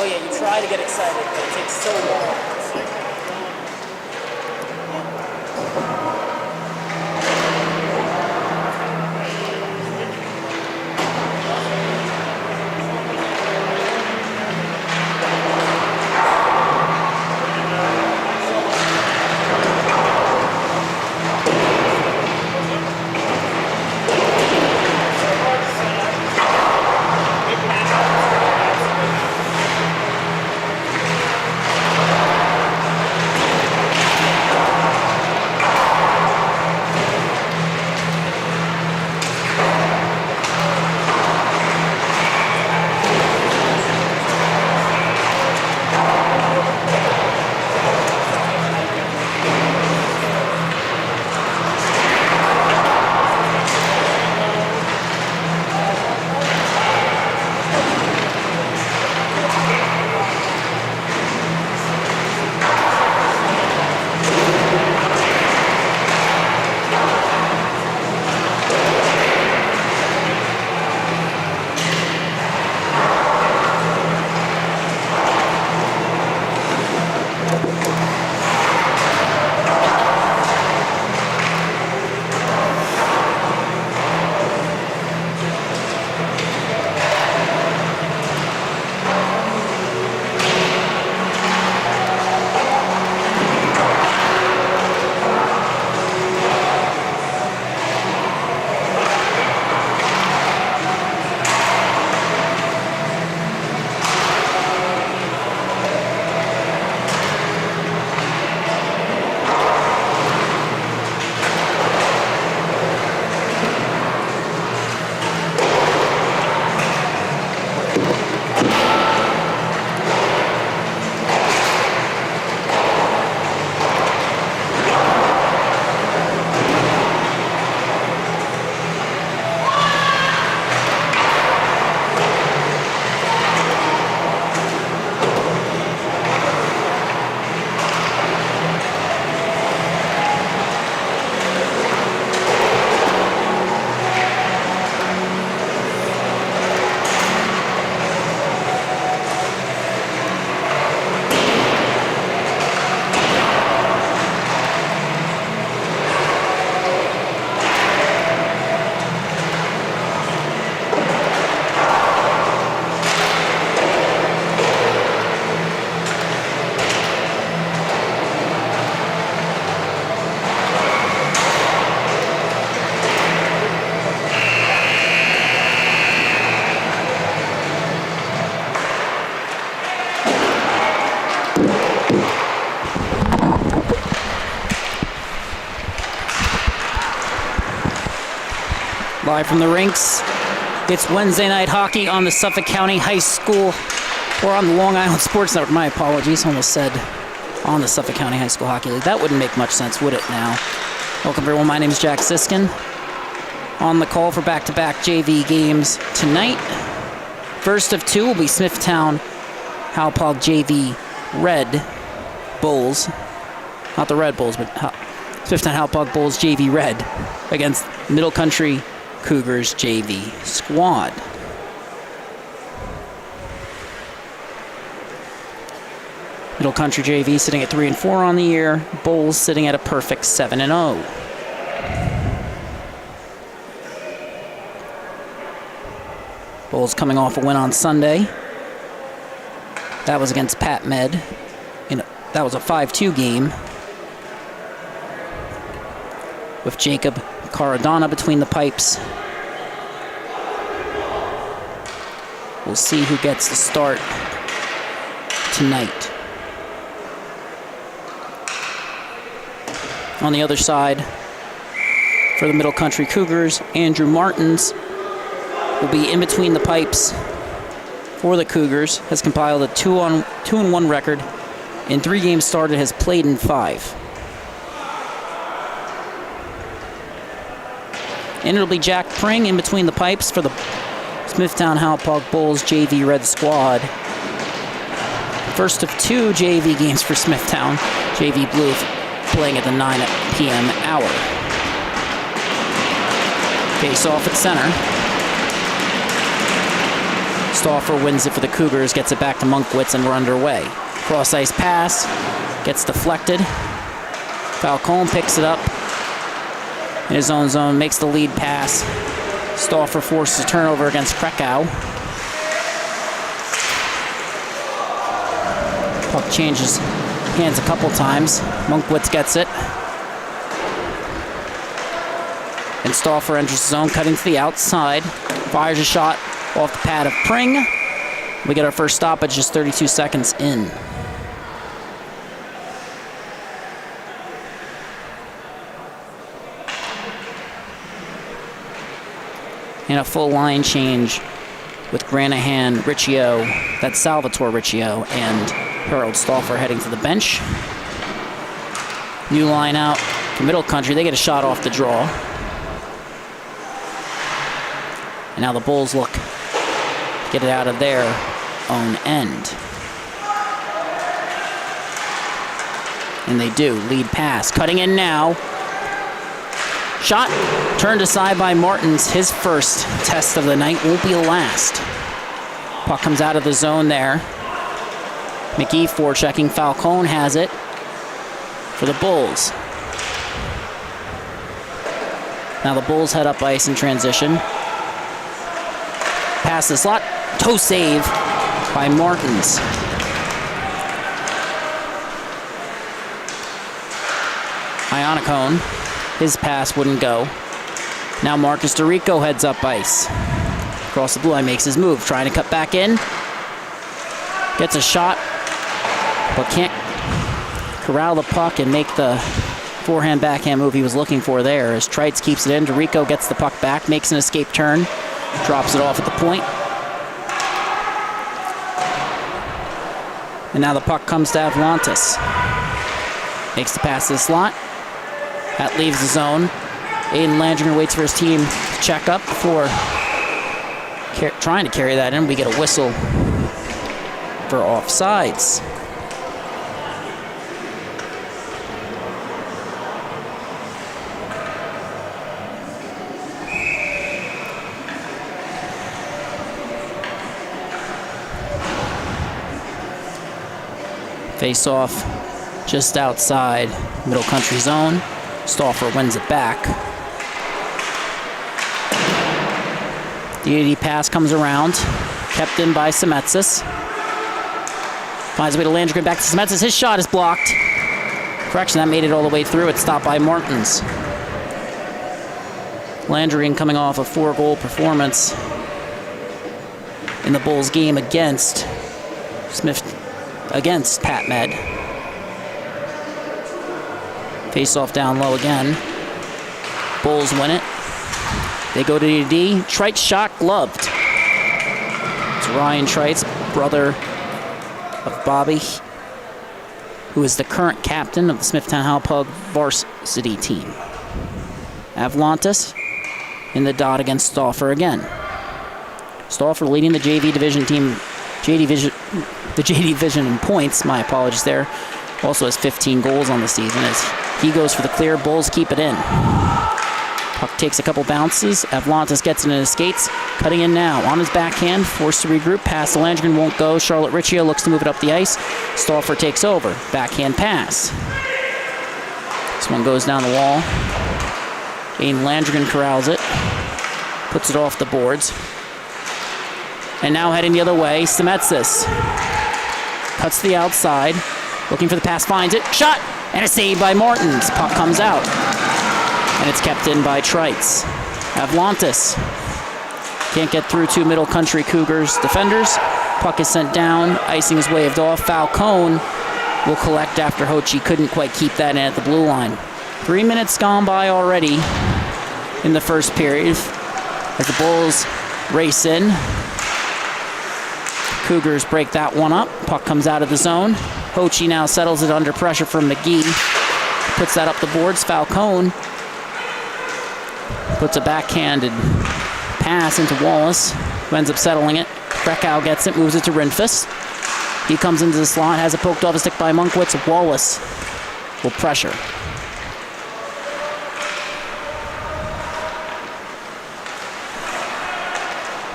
Oh yeah, you try to get excited, but it takes so long. Live from the rinks, it's Wednesday night hockey on the Suffolk County High School, or on the Long Island Sports Network. My apologies, almost said on the Suffolk County High School Hockey League. That wouldn't make much sense, would it now? Welcome everyone, my name is Jack Siskin. On the call for back-to-back JV games tonight. First of two will be Smithtown Hauppauge JV Red Bulls. Not the Red Bulls, but Smithtown Hauppauge Bulls JV Red against Middle Country Cougars JV squad. Middle Country JV sitting at 3-4 on the year. Bulls sitting at a perfect 7-0. Bulls coming off a win on Sunday. That was against Pat Med. That was a 5-2 game with Jacob Caradonna between the pipes. We'll see who gets the start tonight. On the other side, for the Middle Country Cougars, Andrew Martins will be in between the pipes for the Cougars. Has compiled a 2-1 record in 3 games started, has played in 5. And it'll be Jack Pring in between the pipes for the Smithtown Hauppauge Bulls JV Red squad. First of 2 JV games for Smithtown. JV Blue playing at the 9 p.m. hour. Face off at center. Stauffer wins it for the Cougars, gets it back to Monkwitz, and we're underway. Cross-ice pass, gets deflected. Falcone picks it up in his own zone, makes the lead pass. Stauffer forces a turnover against Krakow. Puck changes hands a couple times. Monkwitz gets it. And Stauffer enters the zone, cutting to the outside. Fires a shot off the pad of Pring. We get our first stoppage just 32 seconds in. And a full line change with Granahan, Riccio, that's Salvatore Riccio, and Harold Stauffer heading to the bench. New line out for Middle Country. They get a shot off the draw. And now the Bulls look to get it out of their own end. And they do. Lead pass. Cutting in now. Shot turned aside by Martins. His first test of the night won't be the last. Puck comes out of the zone there. McGee forechecking. Falcone has it for the Bulls. Now the Bulls head up ice in transition. Pass the slot. Toe save by Martins. Ionicone. His pass wouldn't go. Now Marcus DeRico heads up ice. Across the blue line, makes his move. Trying to cut back in. Gets a shot, but can't corral the puck and make the forehand backhand move he was looking for there. As Trites keeps it in, DeRico gets the puck back, makes an escape turn, drops it off at the point. And now the puck comes to Avlantis. Makes the pass to the slot. That leaves the zone. Aiden Landrigan waits for his team to check up before trying to carry that in. We get a whistle for offsides. Face off just outside Middle Country zone. Stauffer wins it back. The AD pass comes around, kept in by Semetsis. Finds a way to Landrigan, back to Semetsis. His shot is blocked. Correction, that made it all the way through. It's stopped by Martins. Landrigan coming off a 4-goal performance in the Bulls game against Pat Med. Face off down low again. Bulls win it. They go to the D. Trites shot gloved. It's Ryan Trites, brother of Bobby, who is the current captain of the Smithtown Hauppauge varsity team. Avlantis in the dot against Stauffer again. Stauffer leading the JV division team, the JD division in points. My apologies there. Also has 15 goals on the season as he goes for the clear. Bulls keep it in. Puck takes a couple bounces. Avlantis gets it in his skates. Cutting in now. On his backhand. Forced to regroup. Pass to Landrigan won't go. Charlotte Riccio looks to move it up the ice. Stauffer takes over. Backhand pass. This one goes down the wall. Aiden Landrigan corrals it. Puts it off the boards. And now heading the other way. Semetsis. Cuts to the outside. Looking for the pass. Finds it. Shot! And a save by Martins. Puck comes out. And it's kept in by Trites. Avlantis can't get through two Middle Country Cougars defenders. Puck is sent down. Icing is waved off. Falcone will collect after Hochi couldn't quite keep that in at the blue line. 3 minutes gone by already in the first period as the Bulls race in. Cougars break that one up. Puck comes out of the zone. Hochi now settles it under pressure from McGee. Puts that up the boards. Falcone puts a backhanded pass into Wallace, who ends up settling it. Krakow gets it, moves it to Rinfus. He comes into the slot, has it poked off a stick by Monkwitz. Wallace will pressure.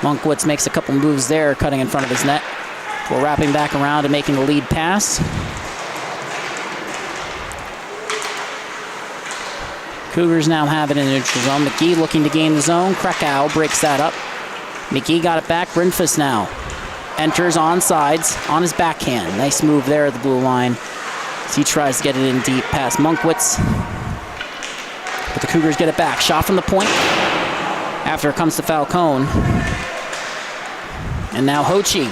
Monkwitz makes a couple moves there, cutting in front of his net. Before wrapping back around and making the lead pass. Cougars now have it in the neutral zone. McGee looking to gain the zone. Krakow breaks that up. McGee got it back. Brynfus now enters on sides on his backhand. Nice move there at the blue line as he tries to get it in deep past Monkwitz. But the Cougars get it back. Shot from the point. After it comes to Falcone. And now Hauppauge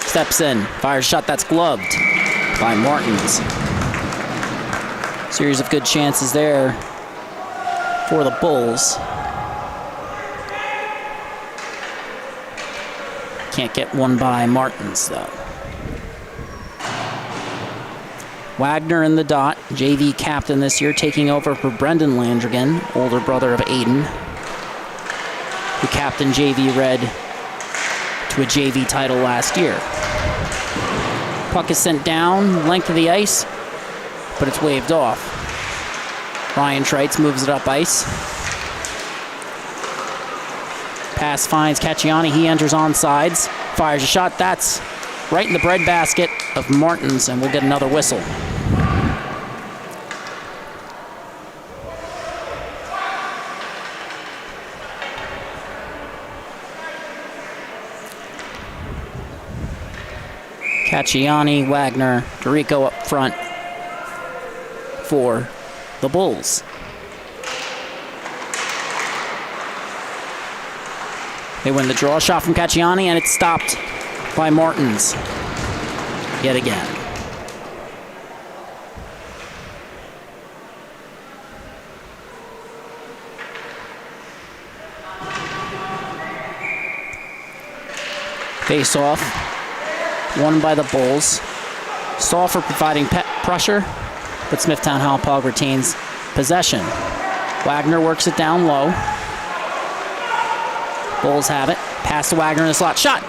steps in. Fires a shot that's gloved by Martins. Series of good chances there for the Bulls. Can't get one by Martins, though. Wagner in the dot, JV captain this year, taking over for Brendan Landrigan, older brother of Aiden, who captained JV Red to a JV title last year. Puck is sent down, length of the ice, but it's waved off. Ryan Treitz moves it up ice. Pass finds Cacciani. He enters on sides. Fires a shot. That's right in the breadbasket of Martins, and we'll get another whistle. Cacciani, Wagner, Dorico up front for the Bulls. They win the draw. Shot from Cacciani, and it's stopped by Martins yet again. Face off, won by the Bulls. Stauffer providing pressure, but Smithtown Hauppauge retains possession. Wagner works it down low. Bulls have it. Pass to Wagner in the slot. Shot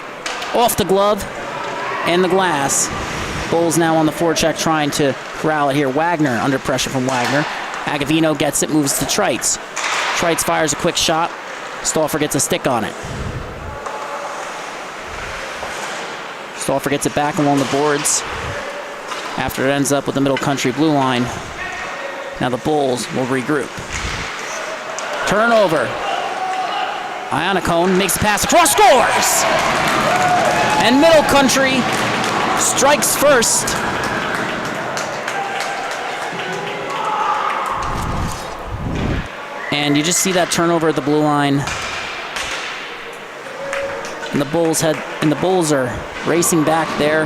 off the glove and the glass. Bulls now on the forecheck trying to corral it here. Wagner under pressure from Wagner. Agavino gets it, moves to Treitz. Treitz fires a quick shot. Stauffer gets a stick on it. Stauffer gets it back along the boards after it ends up with the middle country blue line. Now the Bulls will regroup. Turnover. Iannacone makes the pass across, scores! And Middle Country strikes first. And you just see that turnover at the blue line. And the Bulls are racing back there.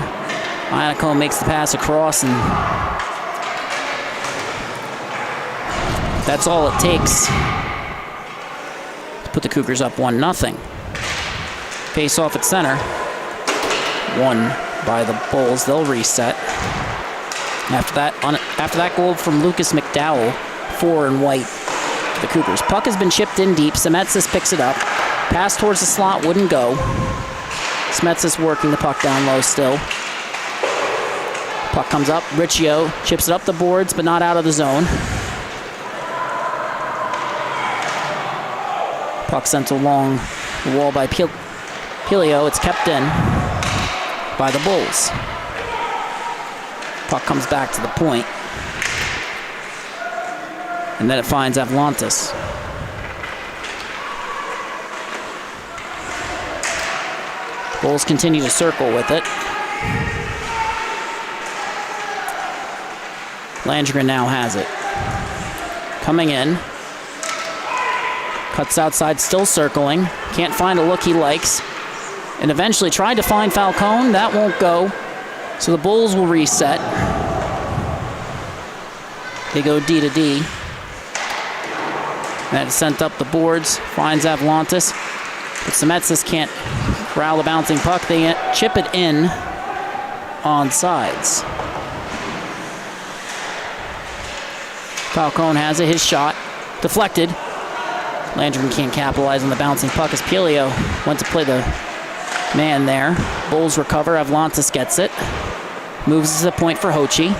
Iannacone makes the pass across, and that's all it takes to put the Cougars up 1-0. Face off at center. Won by the Bulls. They'll reset. After that goal from Lucas McDowell, 4 in white for the Cougars. Puck has been chipped in deep. Semetsis picks it up. Pass towards the slot wouldn't go. Semetsis working the puck down low still. Puck comes up. Riccio chips it up the boards, but not out of the zone. Puck sent along the wall by Pilio. It's kept in by the Bulls. Puck comes back to the point. And then it finds Avlantis. Bulls continue to circle with it. Landgren now has it. Coming in. Cuts outside, still circling. Can't find a look he likes. And eventually tried to find Falcone. That won't go. So the Bulls will reset. They go D to D. That is sent up the boards. Finds Avlantis. But Semetsis can't corral the bouncing puck. They chip it in on sides. Falcone has it. His shot deflected. Landry can't capitalize on the bouncing puck as Pilio went to play the man there. Bulls recover. Avlantis gets it. Moves to the point for Hauppauge.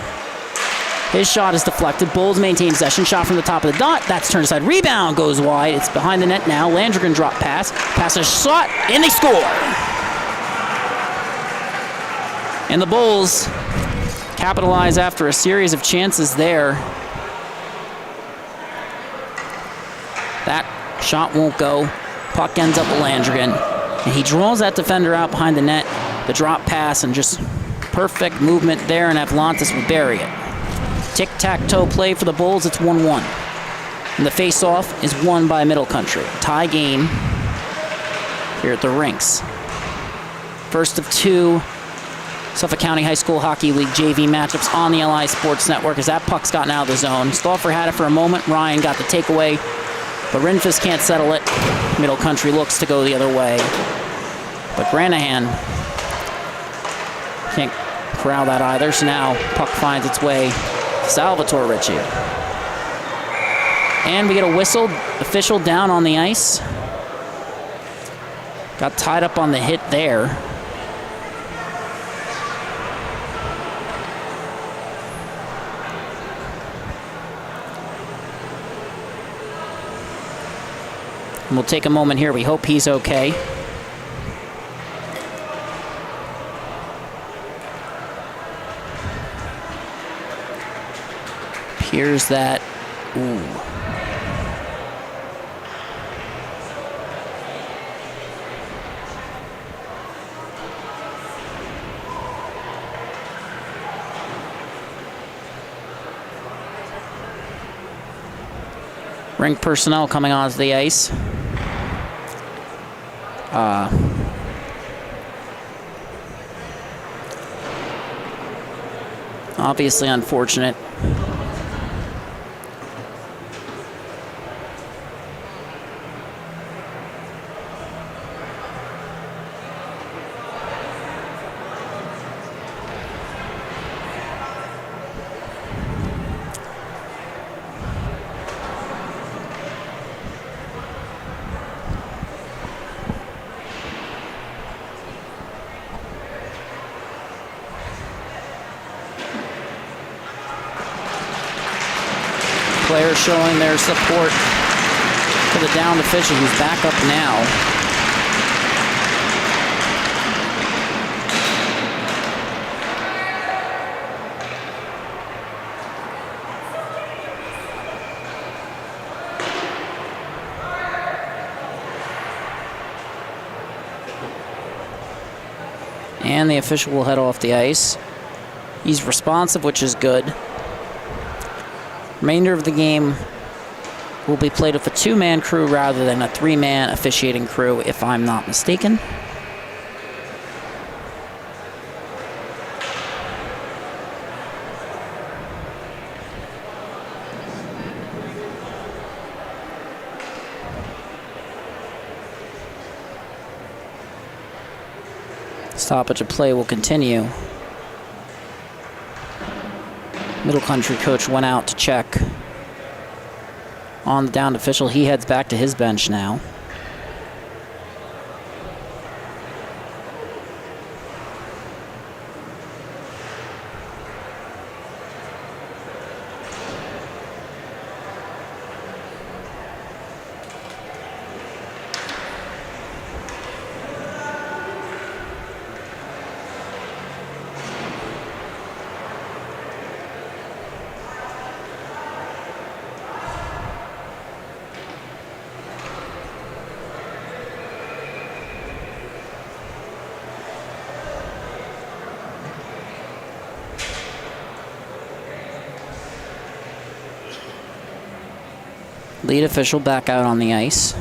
His shot is deflected. Bulls maintain possession. Shot from the top of the dot. That's turned aside. Rebound goes wide. It's behind the net now. Landrigan drop pass. Pass a shot, and they score. And the Bulls capitalize after a series of chances there. That shot won't go. Puck ends up with Landrigan. And he draws that defender out behind the net. The drop pass and just perfect movement there, and Atlantis will bury it. Tic-tac-toe play for the Bulls. It's 1-1. And the face-off is won by Middle Country. Tie game here at the rinks. First of two Suffolk County High School Hockey League JV matchups on the LI Sports Network as that puck's gotten out of the zone. Stauffer had it for a moment. Ryan got the takeaway, but Renfus can't settle it. Middle Country looks to go the other way, but Granahan can't corral that either, so now puck finds its way to Salvatore Ritchie. And we get a whistle. Official down on the ice. Got tied up on the hit there. And we'll take a moment here. We hope he's okay. Appears that, rink personnel coming onto the ice. Obviously unfortunate. Players showing their support to the downed official, who's back up now. And the official will head off the ice. He's responsive, which is good. Remainder of the game will be played with a two-man crew rather than a three-man officiating crew, if I'm not mistaken. Stoppage of play will continue. Middle Country coach went out to check on the downed official. He heads back to his bench now. Lead official back out on the ice.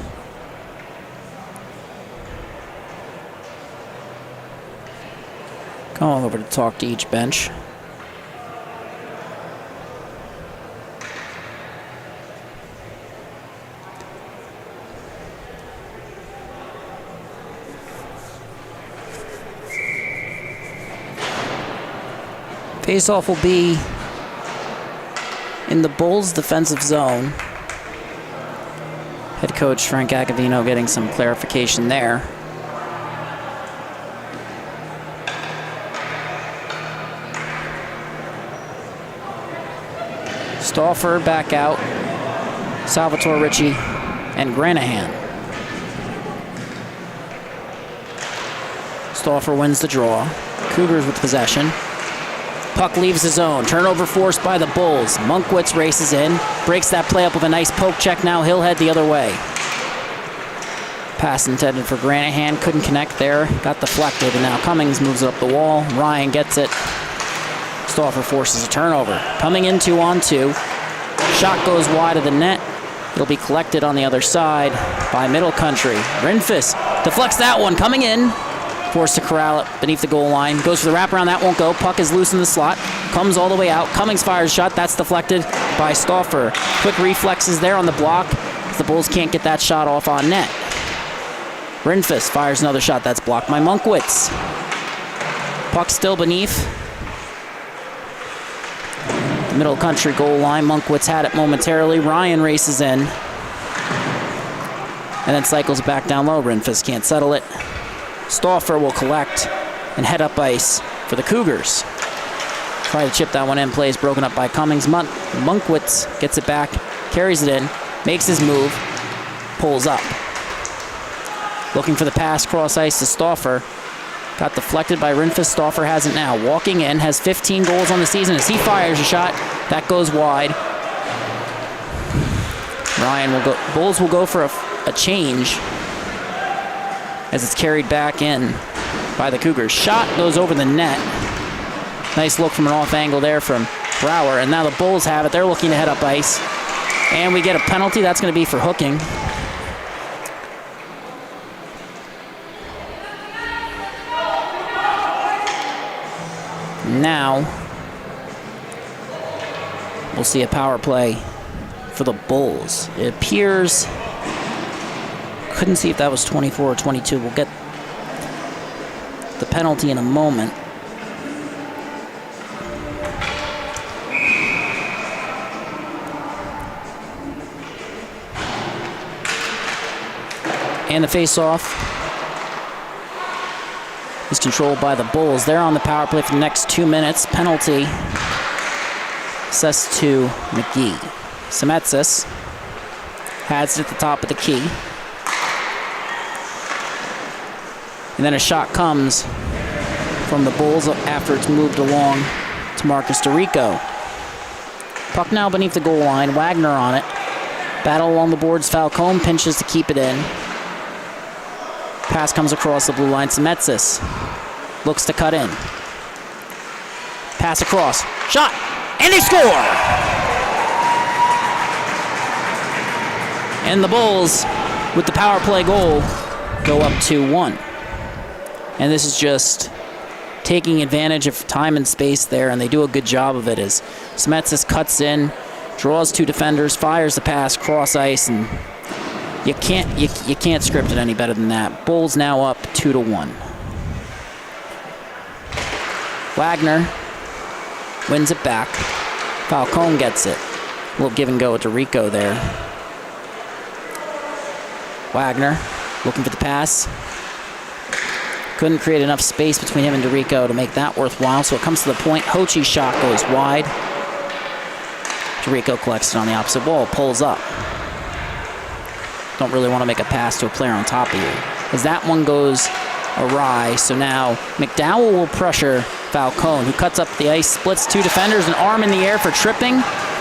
Going over to talk to each bench. Face-off will be in the Bulls' defensive zone. Head coach Frank Agavino getting some clarification there. Stauffer back out. Salvatore Ricci and Granahan. Stauffer wins the draw. Cougars with possession. Puck leaves the zone. Turnover forced by the Bulls. Munkwitz races in. Breaks that play up with a nice poke check. Now he'll head the other way. Pass intended for Granahan. Couldn't connect there. Got deflected. And now Cummings moves it up the wall. Ryan gets it. Stauffer forces a turnover. Coming in 2-on-2. Shot goes wide of the net. It'll be collected on the other side by Middle Country. Rinfus deflects that one. Coming in. Forced to corral it beneath the goal line. Goes for the wraparound. That won't go. Puck is loose in the slot. Comes all the way out. Cummings fires a shot. That's deflected by Stauffer. Quick reflexes there on the block. The Bulls can't get that shot off on net. Rinfus fires another shot. That's blocked by Munkwitz. Puck still beneath the Middle Country goal line. Munkwitz had it momentarily. Ryan races in. And then cycles back down low. Rinfus can't settle it. Stauffer will collect and head up ice for the Cougars. Try to chip that one in. Play is broken up by Cummings. Munkwitz gets it back, carries it in, makes his move, pulls up. Looking for the pass cross ice to Stauffer. Got deflected by Rinfus. Stauffer has it now. Walking in, has 15 goals on the season as he fires a shot. That goes wide. Ryan will go. Bulls will go for a change as it's carried back in by the Cougars. Shot goes over the net. Nice look from an off angle there from Brower. And now the Bulls have it. They're looking to head up ice. And we get a penalty. That's going to be for hooking. Now, we'll see a power play for the Bulls. It appears, couldn't see if that was 24 or 22. We'll get the penalty in a moment. And the face-off is controlled by the Bulls. They're on the power play for the next 2 minutes. Penalty assessed to McGee. Semetsis has it at the top of the key. And then a shot comes from the Bulls after it's moved along to Marcus DeRico. Puck now beneath the goal line. Wagner on it. Battle along the boards. Falcone pinches to keep it in. Pass comes across the blue line. Semetsis looks to cut in. Pass across. Shot. And they score! And the Bulls, with the power play goal, go up 2-1. And this is just taking advantage of time and space there, and they do a good job of it as Semetsis cuts in, draws two defenders, fires the pass, cross ice, and you can't script it any better than that. Bulls now up 2-1. Wagner wins it back. Falcone gets it. A little give and go with DeRico there. Wagner looking for the pass. Couldn't create enough space between him and DeRico to make that worthwhile, so it comes to the point. Hochi's shot goes wide. DeRico collects it on the opposite wall, pulls up. Don't really want to make a pass to a player on top of you, as that one goes awry. So now McDowell will pressure Falcone, who cuts up the ice, splits two defenders, an arm in the air for tripping.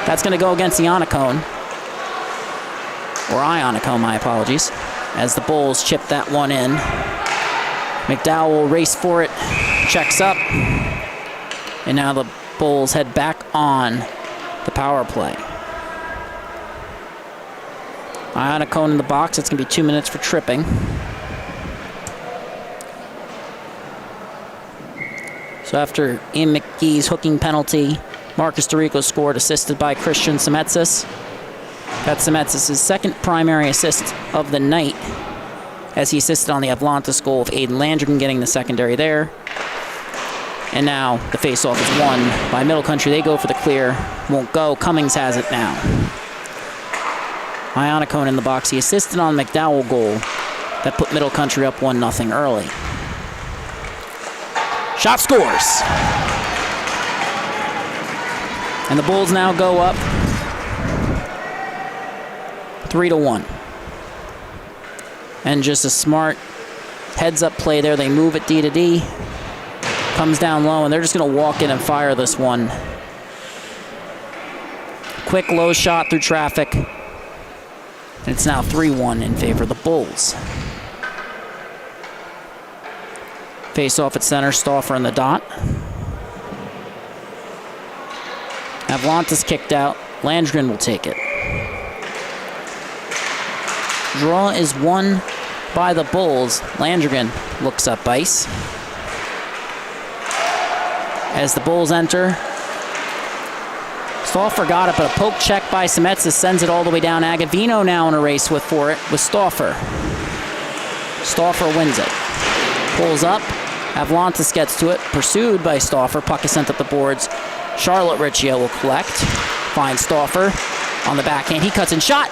That's going to go against Iannacone. Or Iannacone, my apologies, as the Bulls chip that one in. McDowell will race for it, checks up, and now the Bulls head back on the power play. Iannacone in the box. It's going to be 2 minutes for tripping. So after Ian McGee's hooking penalty, Marcus DeRico scored, assisted by Christian Semetsis. That's Semetsis' second primary assist of the night, as he assisted on the Atlantis goal of Aiden Landrigan, getting the secondary there. And now the faceoff is won by Middle Country. They go for the clear. Won't go. Cummings has it now. Iannacone in the box. He assisted on the McDowell goal that put Middle Country up 1-0 early. Shot scores. And the Bulls now go up 3-1. And just a smart heads-up play there. They move it D to D. Comes down low, and they're just going to walk in and fire this one. Quick low shot through traffic. And it's now 3-1 in favor of the Bulls. Face off at center, Stauffer on the dot. Avlantis kicked out. Landgren will take it. Draw is won by the Bulls. Landgren looks up ice. As the Bulls enter, Stauffer got it, but a poke check by Semetsis sends it all the way down. Agavino now in a race for it with Stauffer. Stauffer wins it. Pulls up. Avlantis gets to it, pursued by Stauffer. Puck is sent up the boards. Charlotte Riccio will collect. Finds Stauffer on the backhand. He cuts in shot.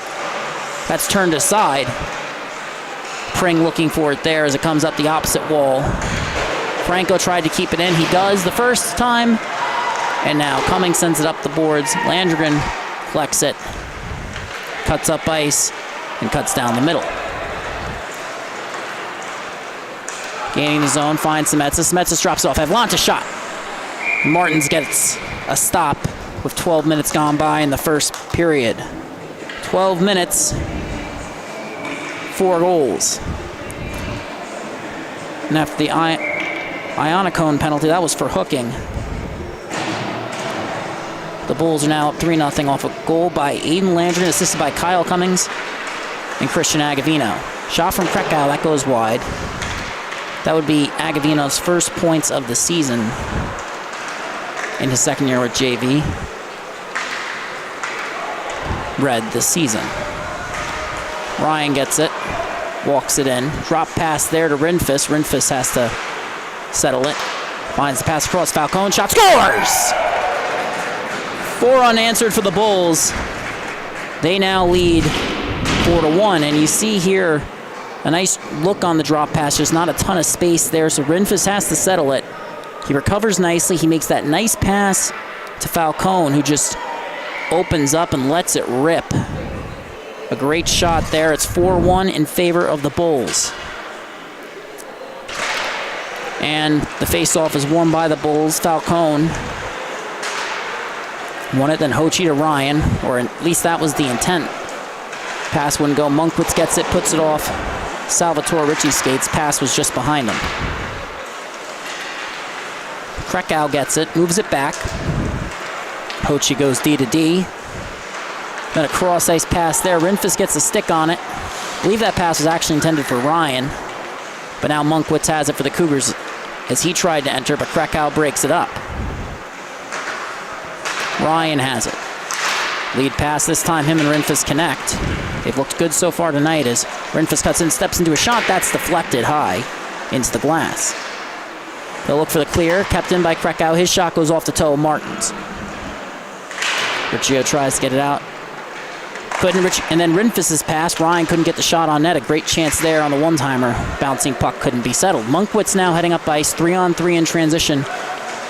That's turned aside. Pring looking for it there as it comes up the opposite wall. Franco tried to keep it in. He does the first time. And now Cummings sends it up the boards. Landgren collects it. Cuts up ice and cuts down the middle. Gaining the zone, finds Semetsis. Semetsis drops it off. Avlantis shot. Martins gets a stop with 12 minutes gone by in the first period. 12 minutes, 4 goals. And after the Ionicone penalty, that was for hooking. The Bulls are now up 3-0 off a goal by Aiden Landgren, assisted by Kyle Cummings and Christian Agavino. Shot from Krakow, that goes wide. That would be Agavino's first points of the season in his second year with JV. Red this season. Ryan gets it, walks it in. Drop pass there to Rinfus. Rinfus has to settle it. Finds the pass across. Falcone shot, scores! 4 unanswered for the Bulls. They now lead 4-1, and you see here a nice look on the drop pass. There's not a ton of space there, so Rinfus has to settle it. He recovers nicely. He makes that nice pass to Falcone, who just opens up and lets it rip. A great shot there. It's 4-1 in favor of the Bulls. And the face-off is won by the Bulls. Falcone won it, then Hochi to Ryan, or at least that was the intent. Pass wouldn't go. Munkwitz gets it, puts it off. Salvatore Ricci skates. Pass was just behind him. Krakow gets it, moves it back. Hochi goes D to D. Then a cross-ice pass there. Rinfus gets a stick on it. I believe that pass was actually intended for Ryan. But now Munkwitz has it for the Cougars as he tried to enter, but Krakow breaks it up. Ryan has it. Lead pass this time, him and Rinfus connect. They've looked good so far tonight as Rinfus cuts in, steps into a shot. That's deflected high into the glass. They'll look for the clear, kept in by Krakow. His shot goes off the toe of Martins. Riccio tries to get it out. And then Rinfus's pass. Ryan couldn't get the shot on net. A great chance there on the one-timer. Bouncing puck couldn't be settled. Munkwitz now heading up ice. 3-on-3 in transition.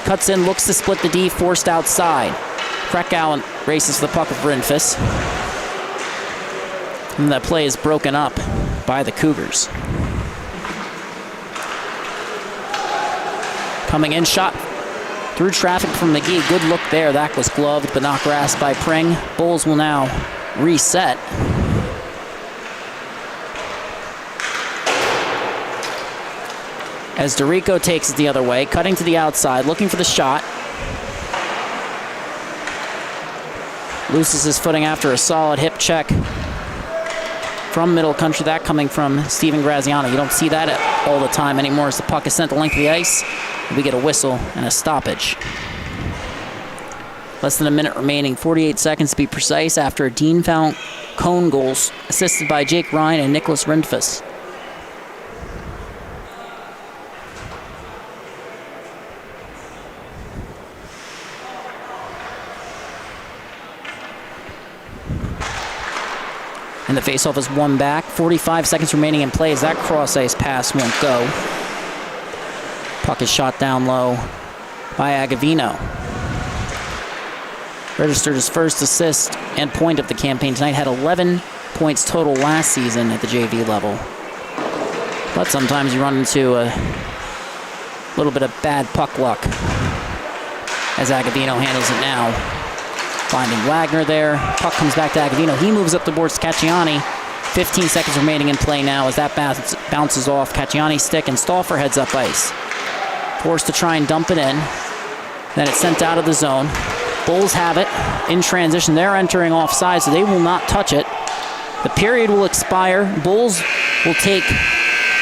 Cuts in, looks to split the D, forced outside. Krakow races the puck with Rinfus. And that play is broken up by the Cougars. Coming in, shot through traffic from McGee. Good look there. That was gloved but not grasped by Pring. Bulls will now reset. As Dorico takes it the other way, cutting to the outside, looking for the shot. Loses his footing after a solid hip check from middle country. That coming from Steven Graziano. You don't see that all the time anymore as the puck is sent the length of the ice. We get a whistle and a stoppage. Less than a minute remaining, 48 seconds to be precise, after a Dean Falcone goals assisted by Jake Ryan and Nicholas Rinfus. And the faceoff is won back. 45 seconds remaining in play as that cross-ice pass won't go. Puck is shot down low by Agavino. Registered his first assist and point of the campaign tonight. Had 11 points total last season at the JV level. But sometimes you run into a little bit of bad puck luck as Agavino handles it now. Finding Wagner there. Puck comes back to Agavino. He moves up the boards to Cacciani. 15 seconds remaining in play now as that bounces off Cacciani's stick, and Stauffer heads up ice. Forced to try and dump it in. Then it's sent out of the zone. Bulls have it in transition. They're entering offside, so they will not touch it. The period will expire. Bulls will take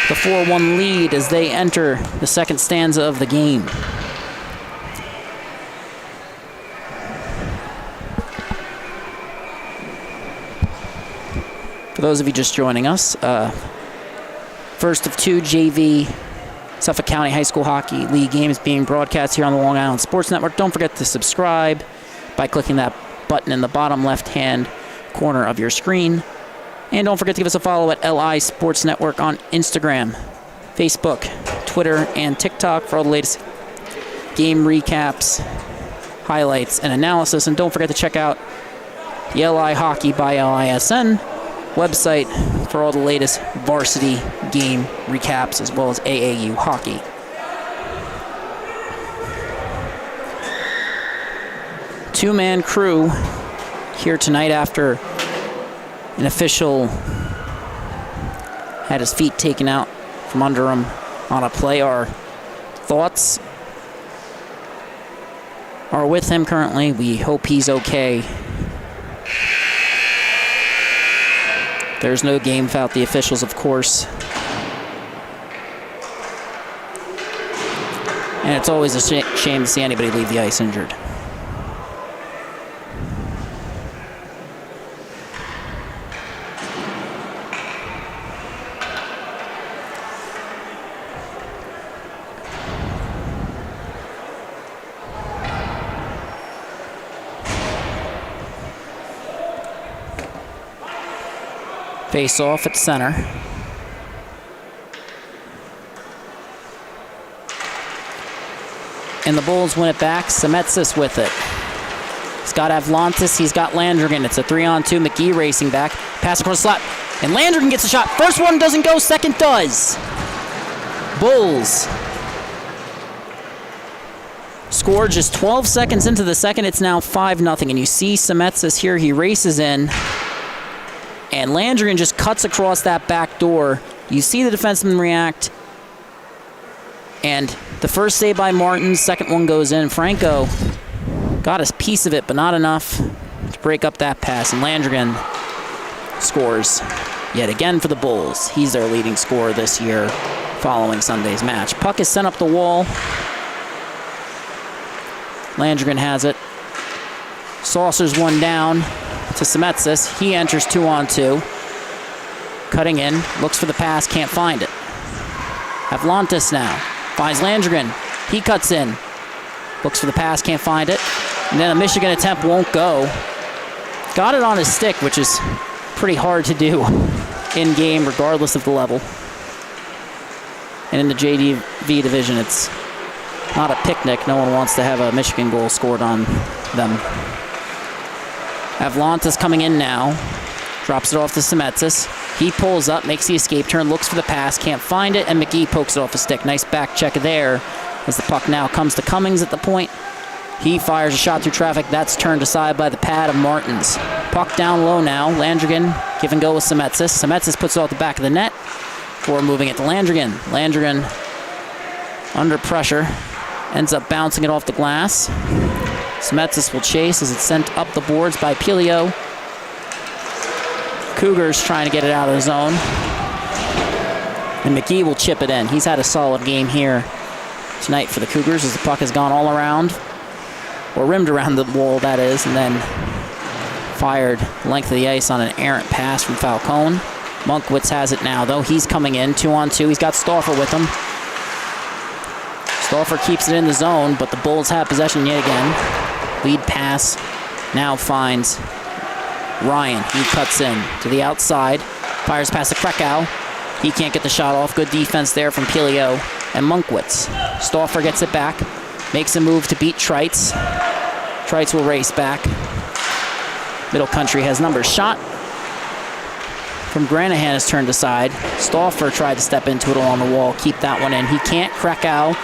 the 4-1 lead as they enter the second stanza of the game. For those of you just joining us, first of two JV Suffolk County High School Hockey League games being broadcast here on the Long Island Sports Network. Don't forget to subscribe by clicking that button in the bottom left-hand corner of your screen. And don't forget to give us a follow at LI Sports Network on Instagram, Facebook, Twitter, and TikTok for all the latest game recaps, highlights, and analysis. And don't forget to check out the LI Hockey by LISN website for all the latest varsity game recaps as well as AAU hockey. Two-man crew here tonight after an official had his feet taken out from under him on a play. Our thoughts are with him currently. We hope he's okay. There's no game without the officials, of course. And it's always a shame to see anybody leave the ice injured. Face off at center. And the Bulls win it back. Semetsis with it. He's got Avlantis. He's got Landrigan. It's a 3-on-2. McGee racing back. Pass across the slot. And Landrigan gets a shot. First one doesn't go. Second does. Bulls score just 12 seconds into the second. It's now 5-0. And you see Semetsis here. He races in. And Landrigan just cuts across that back door. You see the defenseman react. And the first save by Martins, second one goes in. Franco got a piece of it, but not enough to break up that pass. And Landrigan scores yet again for the Bulls. He's their leading scorer this year following Sunday's match. Puck is sent up the wall. Landrigan has it. Saucers one down to Semetsis. He enters 2-on-2. Cutting in, looks for the pass, can't find it. Avlantis now finds Landrigan. He cuts in, looks for the pass, can't find it. And then a Michigan attempt won't go. Got it on his stick, which is pretty hard to do in game regardless of the level. And in the JV division, it's not a picnic. No one wants to have a Michigan goal scored on them. Avlantis coming in now. Drops it off to Semetsis. He pulls up, makes the escape turn, looks for the pass, can't find it, and McGee pokes it off his stick. Nice back check there as the puck now comes to Cummings at the point. He fires a shot through traffic. That's turned aside by the pad of Martins. Puck down low now. Landrigan give and go with Semetsis. Semetsis puts it off the back of the net before moving it to Landrigan. Landrigan under pressure. Ends up bouncing it off the glass. Semetsis will chase as it's sent up the boards by Pilio. Cougars trying to get it out of the zone. And McGee will chip it in. He's had a solid game here tonight for the Cougars as the puck has gone all around, or rimmed around the wall, that is, and then fired length of the ice on an errant pass from Falcone. Monkwitz has it now, though. He's coming in 2-on-2. He's got Stauffer with him. Stauffer keeps it in the zone, but the Bulls have possession yet again. Lead pass now finds Ryan. He cuts in to the outside. Fires past to Krakow. He can't get the shot off. Good defense there from Pilio and Monkwitz. Stauffer gets it back. Makes a move to beat Trites. Trites will race back. Middle Country has numbers. Shot from Granahan is turned aside. Stauffer tried to step into it along the wall, keep that one in. He can't. Krakow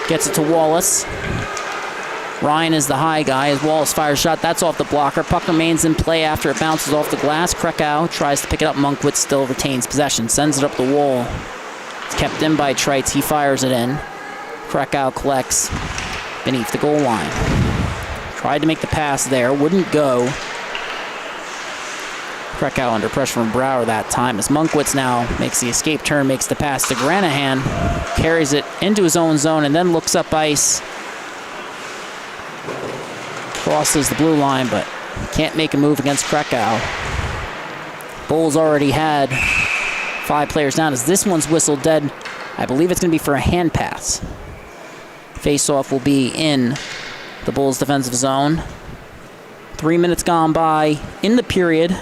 gets it to Wallace. Ryan is the high guy as Wallace fires a shot. That's off the blocker. Puck remains in play after it bounces off the glass. Krakow tries to pick it up. Monkwitz still retains possession. Sends it up the wall. It's kept in by Trites. He fires it in. Krakow collects beneath the goal line. Tried to make the pass there. Wouldn't go. Krakow under pressure from Brower that time as Monkwitz now makes the escape turn, makes the pass to Granahan. Carries it into his own zone and then looks up ice. Crosses the blue line, but can't make a move against Krakow. Bulls already had 5 players down as this one's whistled dead. I believe it's going to be for a hand pass. Face-off will be in the Bulls' defensive zone. 3 minutes gone by in the period.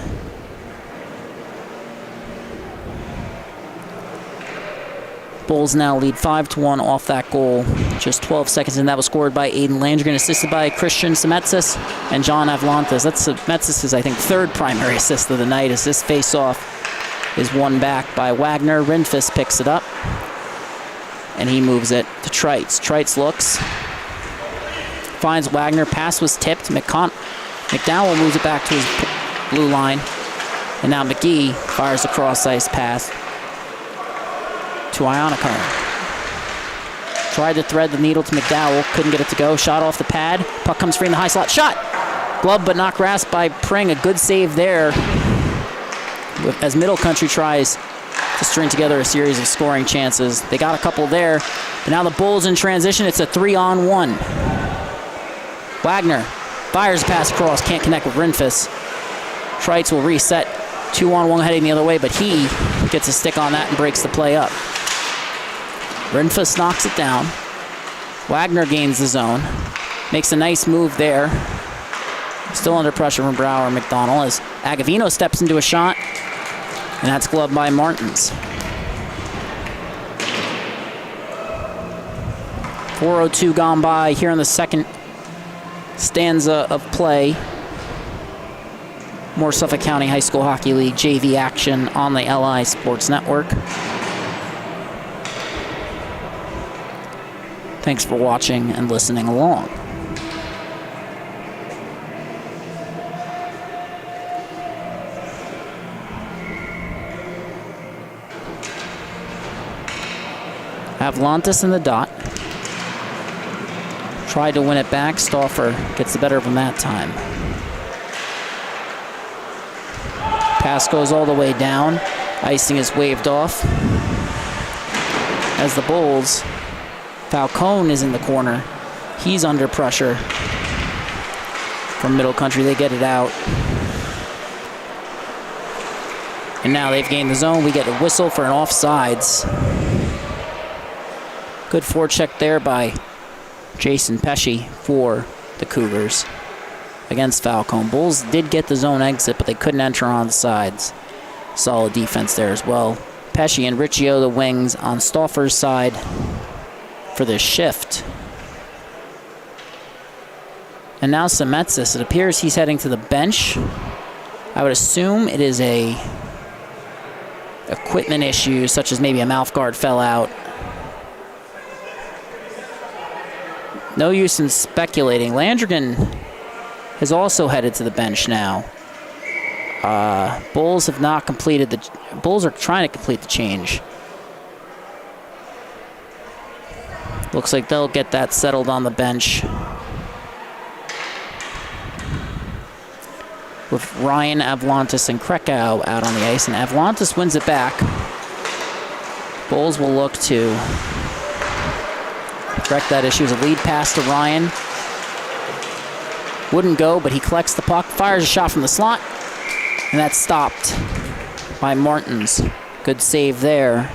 Bulls now lead 5-1 off that goal. Just 12 seconds in. That was scored by Aiden Landrigan, assisted by Christian Semetsis and John Avlantis. That's Semetsis' I think, 3rd primary assist of the night as this face-off is won back by Wagner. Rindfist picks it up, and he moves it to Trites. Trites looks, finds Wagner. Pass was tipped. McDowell moves it back to his blue line, and now McGee fires a cross-ice pass to Ionico. Tried to thread the needle to McDowell, couldn't get it to go. Shot off the pad. Puck comes free in the high slot. Shot! Glove but not grasped by Pring. A good save there as Middle Country tries to string together a series of scoring chances. They got a couple there. But now the Bulls in transition. It's a 3-on-1. Wagner fires a pass across. Can't connect with Rinfus. Trites will reset. 2-on-1 heading the other way, but he gets a stick on that and breaks the play up. Rinfus knocks it down. Wagner gains the zone. Makes a nice move there. Still under pressure from Brower and McDonald as Agavino steps into a shot, and that's gloved by Martins. 4:02 gone by here in the second stanza of play. More Suffolk County High School Hockey League JV action on the LI Sports Network. Thanks for watching and listening along. Avlantis in the dot. Tried to win it back. Stauffer gets the better of him that time. Pass goes all the way down. Icing is waved off. As the Bulls, Falcone is in the corner. He's under pressure from Middle Country. They get it out. And now they've gained the zone. We get a whistle for an offsides. Good forecheck there by Jason Pesci for the Cougars against Falcone. Bulls did get the zone exit, but they couldn't enter on the sides. Solid defense there as well. Pesci and Riccio, the wings, on Stauffer's side for this shift. And now Semetsis. It appears he's heading to the bench. I would assume it is a equipment issue, such as maybe a mouth guard fell out. No use in speculating. Landrigan has also headed to the bench now. Bulls have not completed the... Bulls are trying to complete the change. Looks like they'll get that settled on the bench. With Ryan, Avlantis, and Krakow out on the ice. And Avlantis wins it back. Bulls will look to correct that issue. It was a lead pass to Ryan. Wouldn't go, but he collects the puck, fires a shot from the slot, and that's stopped by Martins. Good save there.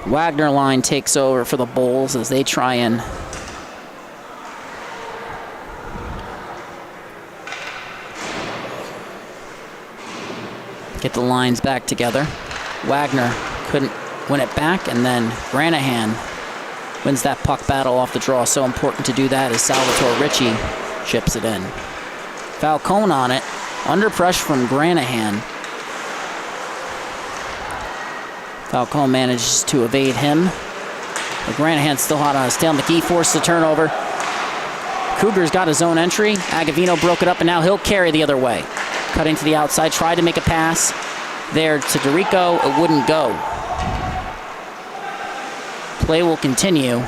Wagner line takes over for the Bulls as they try and get the lines back together. Wagner couldn't win it back, and then Granahan wins that puck battle off the draw. So important to do that as Salvatore Ricci chips it in. Falcone on it, under pressure from Granahan. Falcone manages to evade him. But Granahan's still hot on his tail. McGee forced the turnover. Cougars got his own entry. Agavino broke it up, and now he'll carry the other way. Cutting to the outside, tried to make a pass there to Dorico. It wouldn't go. Play will continue.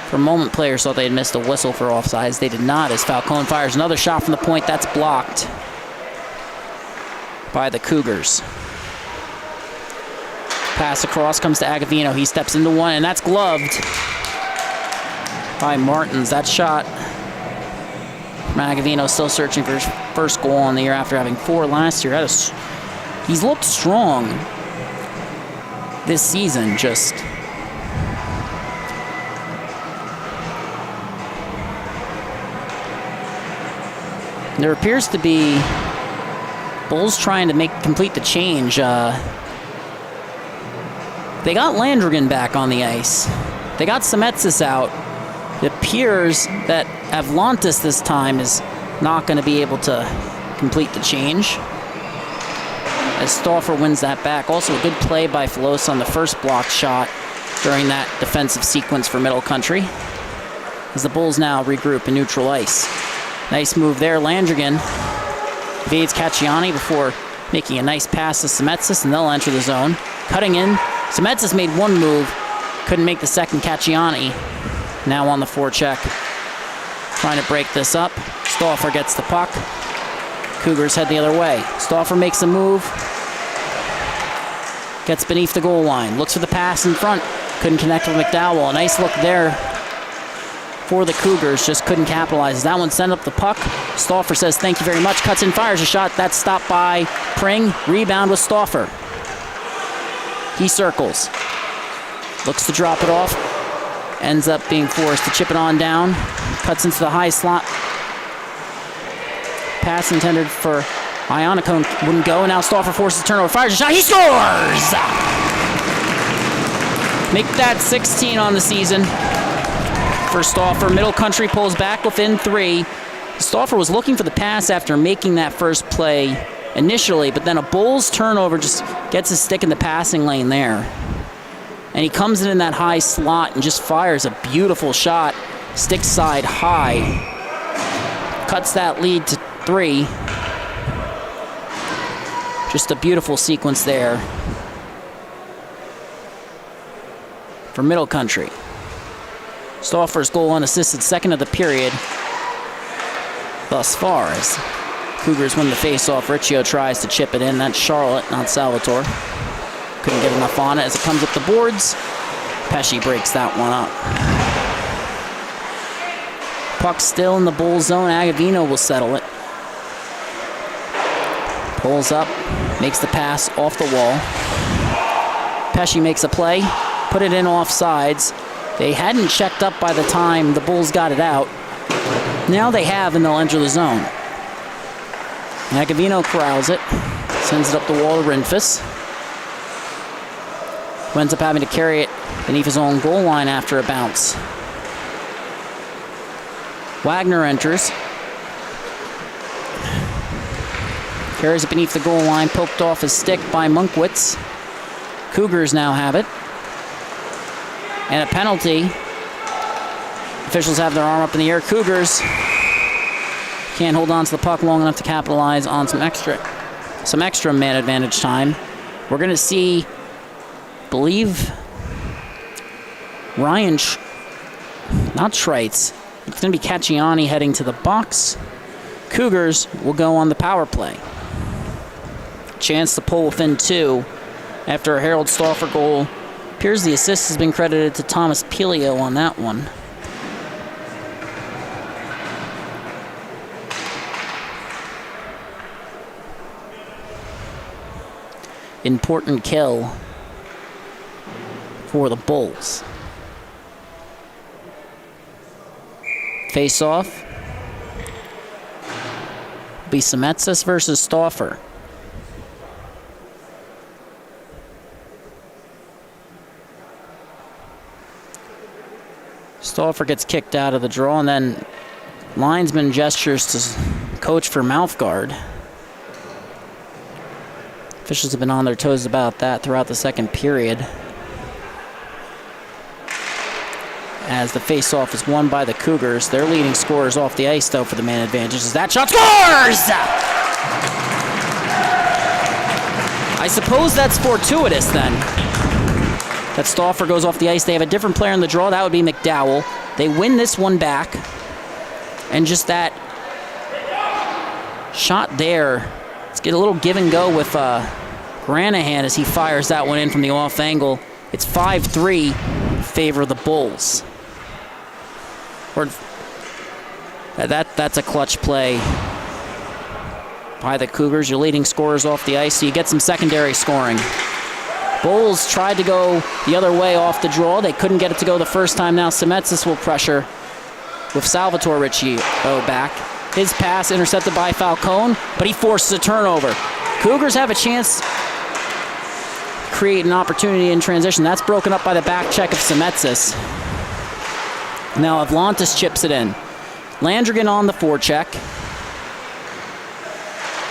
For a moment, players thought they had missed a whistle for offsides. They did not, as Falcone fires another shot from the point. That's blocked by the Cougars. Pass across comes to Agavino. He steps into one, and that's gloved by Martins. That shot from Agavino, still searching for his first goal on the year after having 4 last year. He's looked strong this season, just there appears to be Bulls trying to complete the change. They got Landrigan back on the ice. They got Semetsis out. It appears that Avlantis this time is not going to be able to complete the change, as Stauffer wins that back. Also a good play by Filos on the first blocked shot during that defensive sequence for Middle Country, as the Bulls now regroup in neutral ice. Nice move there. Landrigan evades Cacciani before making a nice pass to Semetsis, and they'll enter the zone. Cutting in, Semetsis made one move, couldn't make the second. Cacciani now on the forecheck, trying to break this up. Stauffer gets the puck. Cougars head the other way. Stauffer makes a move, gets beneath the goal line, looks for the pass in front, couldn't connect with McDowell. A nice look there for the Cougars, just couldn't capitalize. That one sent up the puck. Stauffer says thank you very much, cuts in, fires a shot. That's stopped by Pring. Rebound with Stauffer. He circles, looks to drop it off, ends up being forced to chip it on down, cuts into the high slot. Pass intended for Ionico wouldn't go, and now Stauffer forces turnover, fires a shot, he scores! Make that 16 on the season for Stauffer. Middle Country pulls back within 3. Stauffer was looking for the pass after making that first play initially, but then a Bulls turnover just gets his stick in the passing lane there. And he comes in that high slot and just fires a beautiful shot, stick side high. Cuts that lead to 3. Just a beautiful sequence there for Middle Country. Stauffer's goal unassisted, second of the period thus far, as Cougars win the face-off. Riccio tries to chip it in. That's Charlotte, not Salvatore. Couldn't get enough on it as it comes up the boards. Pesci breaks that one up. Puck still in the Bull zone. Agavino will settle it. Pulls up, makes the pass off the wall. Pesci makes a play, put it in offsides. They hadn't checked up by the time the Bulls got it out. Now they have, and they'll enter the zone. Agavino corrals it, sends it up the wall to Rinfus, who ends up having to carry it beneath his own goal line after a bounce. Wagner enters, carries it beneath the goal line, poked off his stick by Monkwitz. Cougars now have it, and a penalty. Officials have their arm up in the air. Cougars can't hold on to the puck long enough to capitalize on some extra man advantage time. We're going to see, believe, Ryan, not Schreitz. It's going to be Cacciani heading to the box. Cougars will go on the power play. Chance to pull within 2 after a Harold Stauffer goal. Appears the assist has been credited to Thomas Pelio on that one. Important kill for the Bulls. Face off. Be Semetsis versus Stauffer. Stauffer gets kicked out of the draw, and then linesman gestures to coach for mouth guard. Officials have been on their toes about that throughout the second period. As the face-off is won by the Cougars. Their leading scorers off the ice, though, for the man advantage. As that shot scores! I suppose that's fortuitous, then. That Stauffer goes off the ice. They have a different player in the draw. That would be McDowell. They win this one back. And just that shot there. Let's get a little give and go with Granahan as he fires that one in from the off angle. It's 5-3 in favor of the Bulls. Or that's a clutch play by the Cougars. Your leading scorers off the ice, so you get some secondary scoring. Bulls tried to go the other way off the draw. They couldn't get it to go the first time. Now Semetsis will pressure with Salvatore Riccio back. His pass intercepted by Falcone, but he forces a turnover. Cougars have a chance to create an opportunity in transition. That's broken up by the back check of Semetsis. Now Avlantis chips it in. Landrigan on the forecheck.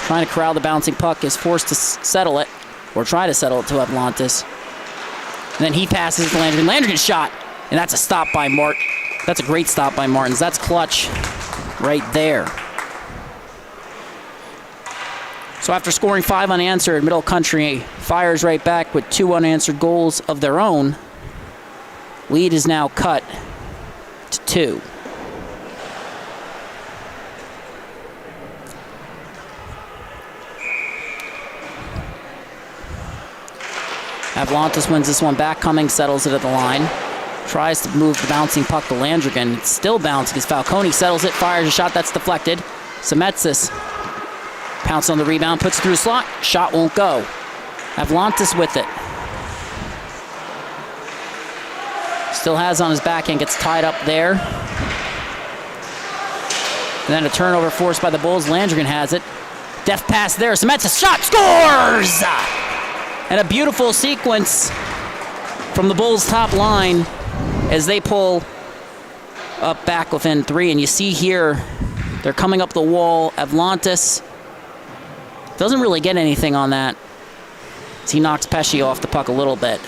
Trying to corral the bouncing puck, is forced to settle it, or try to settle it to Avlantis. And then he passes to Landrigan. Landrigan's shot, and that's a stop by Martin. That's a great stop by Martins. That's clutch right there. So after scoring 5 unanswered, Middle Country fires right back with 2 unanswered goals of their own. Lead is now cut to 2. Avlantis wins this one back. Cummings settles it at the line. Tries to move the bouncing puck to Landrigan. It's still bouncing as Falcone settles it, fires a shot that's deflected. Semetsis pounces on the rebound, puts it through a slot. Shot won't go. Avlantis with it. Still has on his backhand, gets tied up there. And then a turnover forced by the Bulls. Landrigan has it. Deft pass there. Semetsis shot, scores! And a beautiful sequence from the Bulls' top line as they pull up back within 3. And you see here, they're coming up the wall. Avlantis doesn't really get anything on that as he knocks Pesci off the puck a little bit.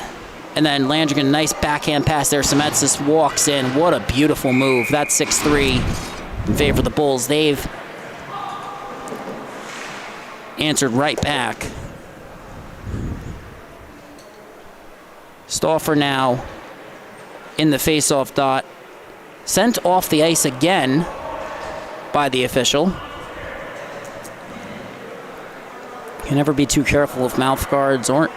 And then Landrigan, nice backhand pass there. Semetsis walks in. What a beautiful move. That's 6-3 in favor of the Bulls. They've answered right back. Stauffer now in the face-off dot. Sent off the ice again by the official. You can never be too careful with mouth guards, or,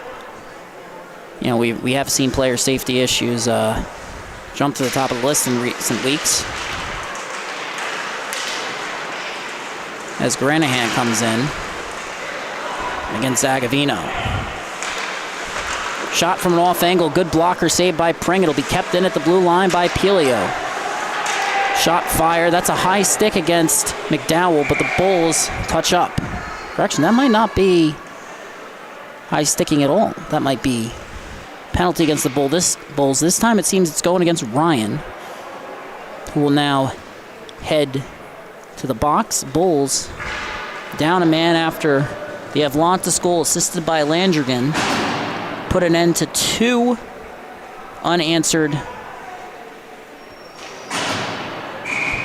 you know, we have seen player safety issues jump to the top of the list in recent weeks. As Granahan comes in against Agavino. Shot from an off angle, good blocker saved by Pring. It'll be kept in at the blue line by Pelio. Shot fired, that's a high stick against McDowell, but the Bulls touch up. Correction, that might not be high sticking at all. That might be penalty against the Bulls. This time it seems it's going against Ryan, who will now head to the box. Bulls down a man after the Avlantis goal, assisted by Landrigan. Put an end to 2 unanswered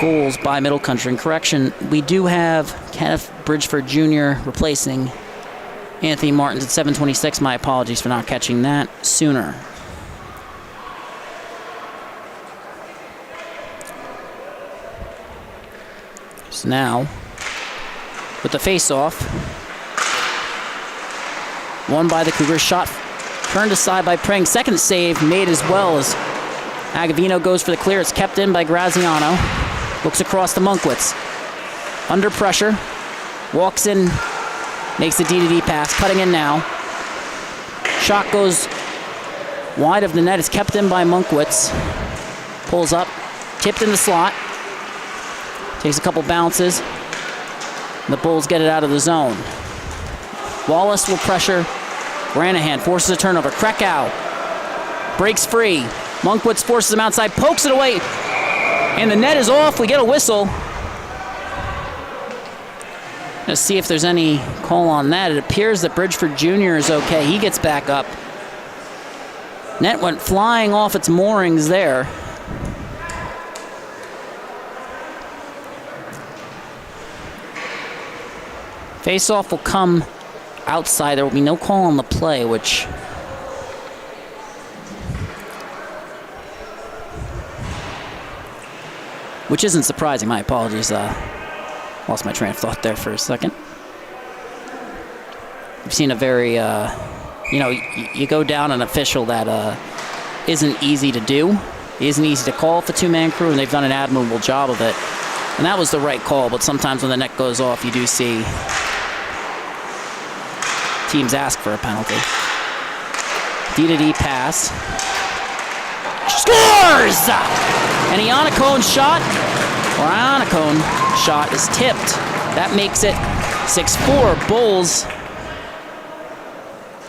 goals by Middle Country. And correction, we do have Kenneth Bridgeford Jr. replacing Anthony Martins at 7:26. My apologies for not catching that sooner. So now, with the face-off, won by the Cougars. Shot turned aside by Pring. Second save made as well as Agavino goes for the clear. It's kept in by Graziano. Looks across to Monkwitz. Under pressure. Walks in. Makes the D-to-D pass. Cutting in now. Shot goes wide of the net. It's kept in by Monkwitz. Pulls up. Tipped in the slot. Takes a couple bounces. The Bulls get it out of the zone. Wallace will pressure. Granahan forces a turnover. Krakow breaks free. Monkwitz forces him outside, pokes it away. And the net is off. We get a whistle. Let's see if there's any call on that. It appears that Bridgeford Jr. is okay. He gets back up. Net went flying off its moorings there. Face-off will come outside. There will be no call on the play, which isn't surprising. My apologies. Lost my train of thought there for a second. We've seen a very, you go down an official that isn't easy to do. It isn't easy to call with a two-man crew, and they've done an admirable job of it. And that was the right call, but sometimes when the net goes off, you do see teams ask for a penalty. D-to-D pass. Scores! And Iannacone's shot is tipped. That makes it 6-4. Bulls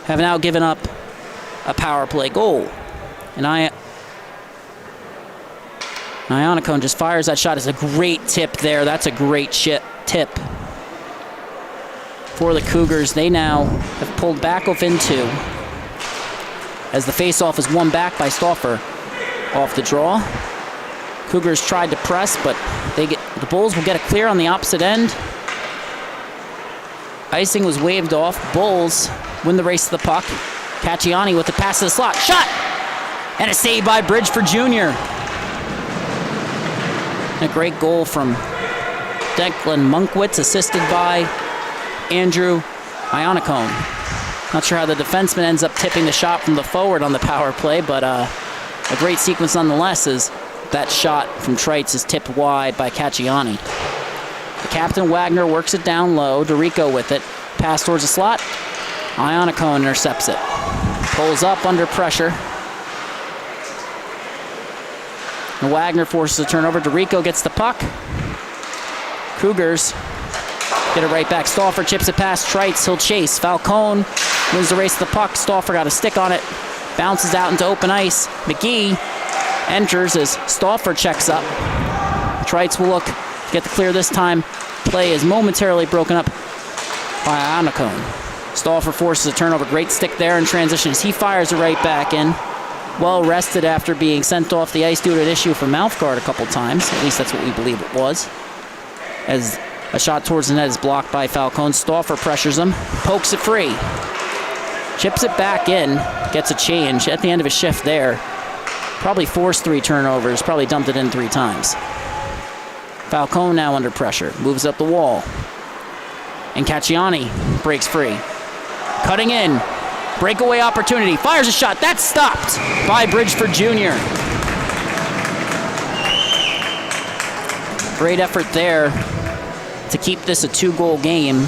have now given up a power play goal. And Iannacone just fires that shot. It's a great tip there. That's a great tip for the Cougars. They now have pulled back off into, as the face-off is won back by Stauffer off the draw. Cougars tried to press, but the Bulls will get a clear on the opposite end. Icing was waved off. Bulls win the race to the puck. Cacciani with the pass to the slot. Shot! And a save by Bridgeford Jr. A great goal from Declan Monkwitz, assisted by Andrew Iannacone. Not sure how the defenseman ends up tipping the shot from the forward on the power play, but a great sequence nonetheless, as that shot from Trites is tipped wide by Cacciani. The captain, Wagner, works it down low. DeRico with it. Pass towards the slot. Iannacone intercepts it. Pulls up under pressure. And Wagner forces a turnover. DeRico gets the puck. Cougars get it right back. Stauffer chips it past Trites. He'll chase. Falcone wins the race to the puck. Stauffer got a stick on it. Bounces out into open ice. McGee enters as Stauffer checks up. Trites will look to get the clear this time. Play is momentarily broken up by Iannacone. Stauffer forces a turnover. Great stick there in transition as he fires it right back in. Well rested after being sent off the ice due to an issue for mouth guard a couple times. At least that's what we believe it was. As a shot towards the net is blocked by Falcone. Stauffer pressures him. Pokes it free. Chips it back in. Gets a change at the end of his shift there. Probably forced 3 turnovers. Probably dumped it in 3 times. Falcone now under pressure. Moves up the wall. And Cacciani breaks free. Cutting in. Breakaway opportunity. Fires a shot. That's stopped by Bridgeford Jr. Great effort there to keep this a 2-goal game.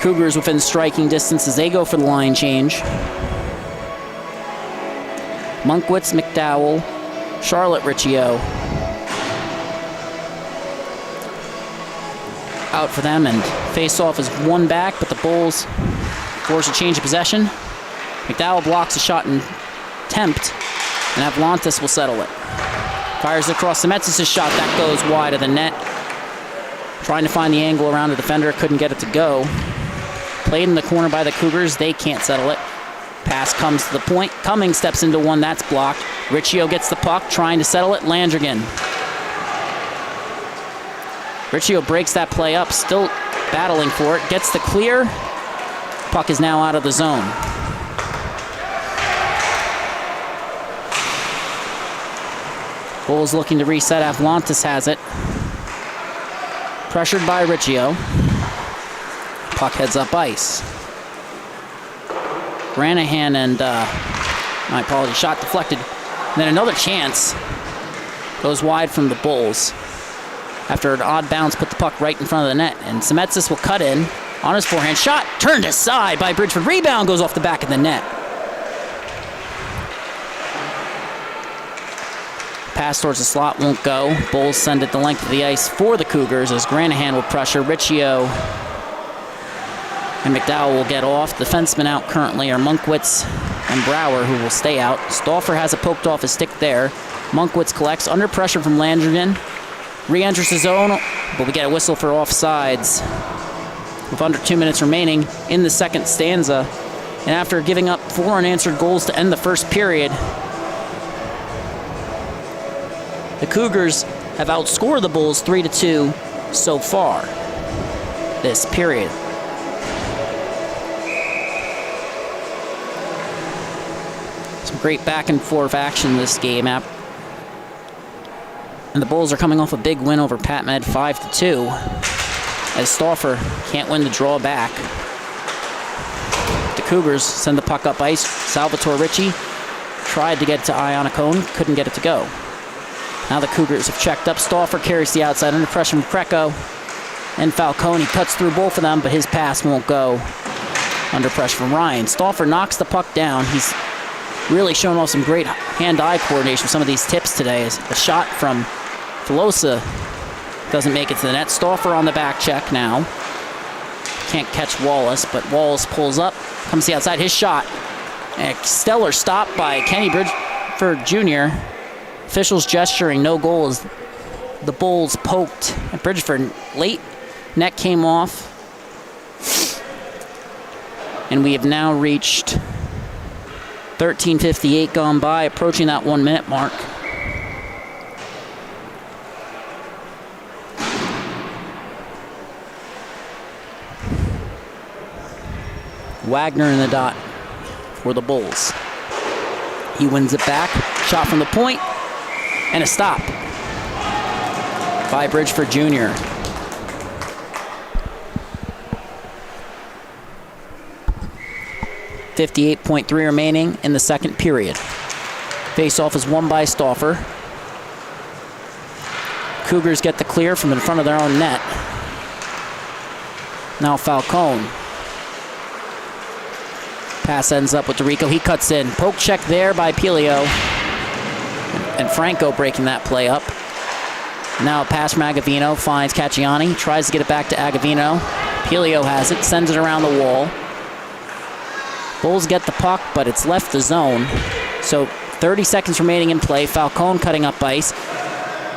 Cougars within striking distance as they go for the line change. Monkwitz, McDowell, Charlotte Riccio out for them, and face-off is won back, but the Bulls force a change of possession. McDowell blocks a shot and tempt, and Avlantis will settle it. Fires across Semetzis' shot. That goes wide of the net. Trying to find the angle around the defender. Couldn't get it to go. Played in the corner by the Cougars. They can't settle it. Pass comes to the point. Cummings steps into one. That's blocked. Riccio gets the puck. Trying to settle it. Landrigan. Riccio breaks that play up. Still battling for it. Gets the clear. Puck is now out of the zone. Bulls looking to reset. Avlantis has it. Pressured by Riccio. Puck heads up ice. Granahan and, my apologies, shot deflected. And then another chance goes wide from the Bulls. After an odd bounce, put the puck right in front of the net. And Semetzis will cut in on his forehand shot. Turned aside by Bridgeford. Rebound goes off the back of the net. Pass towards the slot won't go. Bulls send it the length of the ice for the Cougars as Granahan will pressure. Riccio and McDowell will get off. Defensemen out currently are Monkwitz and Brower, who will stay out. Stauffer has it poked off his stick there. Monkwitz collects under pressure from Landrigan. Re-enters the zone, but we get a whistle for offsides. With under 2 minutes remaining in the second stanza. And after giving up 4 unanswered goals to end the first period, the Cougars have outscored the Bulls 3-2 so far this period. Some great back and forth action this game. And the Bulls are coming off a big win over Pat Med 5-2 as Stauffer can't win the draw back. The Cougars send the puck up ice. Salvatore Ricci tried to get it to Iannacone, couldn't get it to go. Now the Cougars have checked up. Stauffer carries the outside under pressure from Kreco. And Falcone cuts through both of them, but his pass won't go under pressure from Ryan. Stauffer knocks the puck down. He's really shown off some great hand-eye coordination with some of these tips today. A shot from Filosa doesn't make it to the net. Stauffer on the back check now. Can't catch Wallace, but Wallace pulls up, comes to the outside. His shot. A stellar stop by Kenny Bridgeford Jr. Officials gesturing no goal as the Bulls poked at Bridgeford late. Net came off. And we have now reached 13:58 gone by, approaching that 1 minute mark. Wagner in the dot for the Bulls. He wins it back. Shot from the point. And a stop by Bridgeford Jr. .3 remaining in the second period. Face-off is won by Stauffer. Cougars get the clear from in front of their own net. Now Falcone. Pass ends up with DeRico. He cuts in. Poke check there by Pelio. And Franco breaking that play up. Now a pass from Agavino. Finds Cacciani. Tries to get it back to Agavino. Pelio has it. Sends it around the wall. Bulls get the puck, but it's left the zone. So 30 seconds remaining in play. Falcone cutting up ice.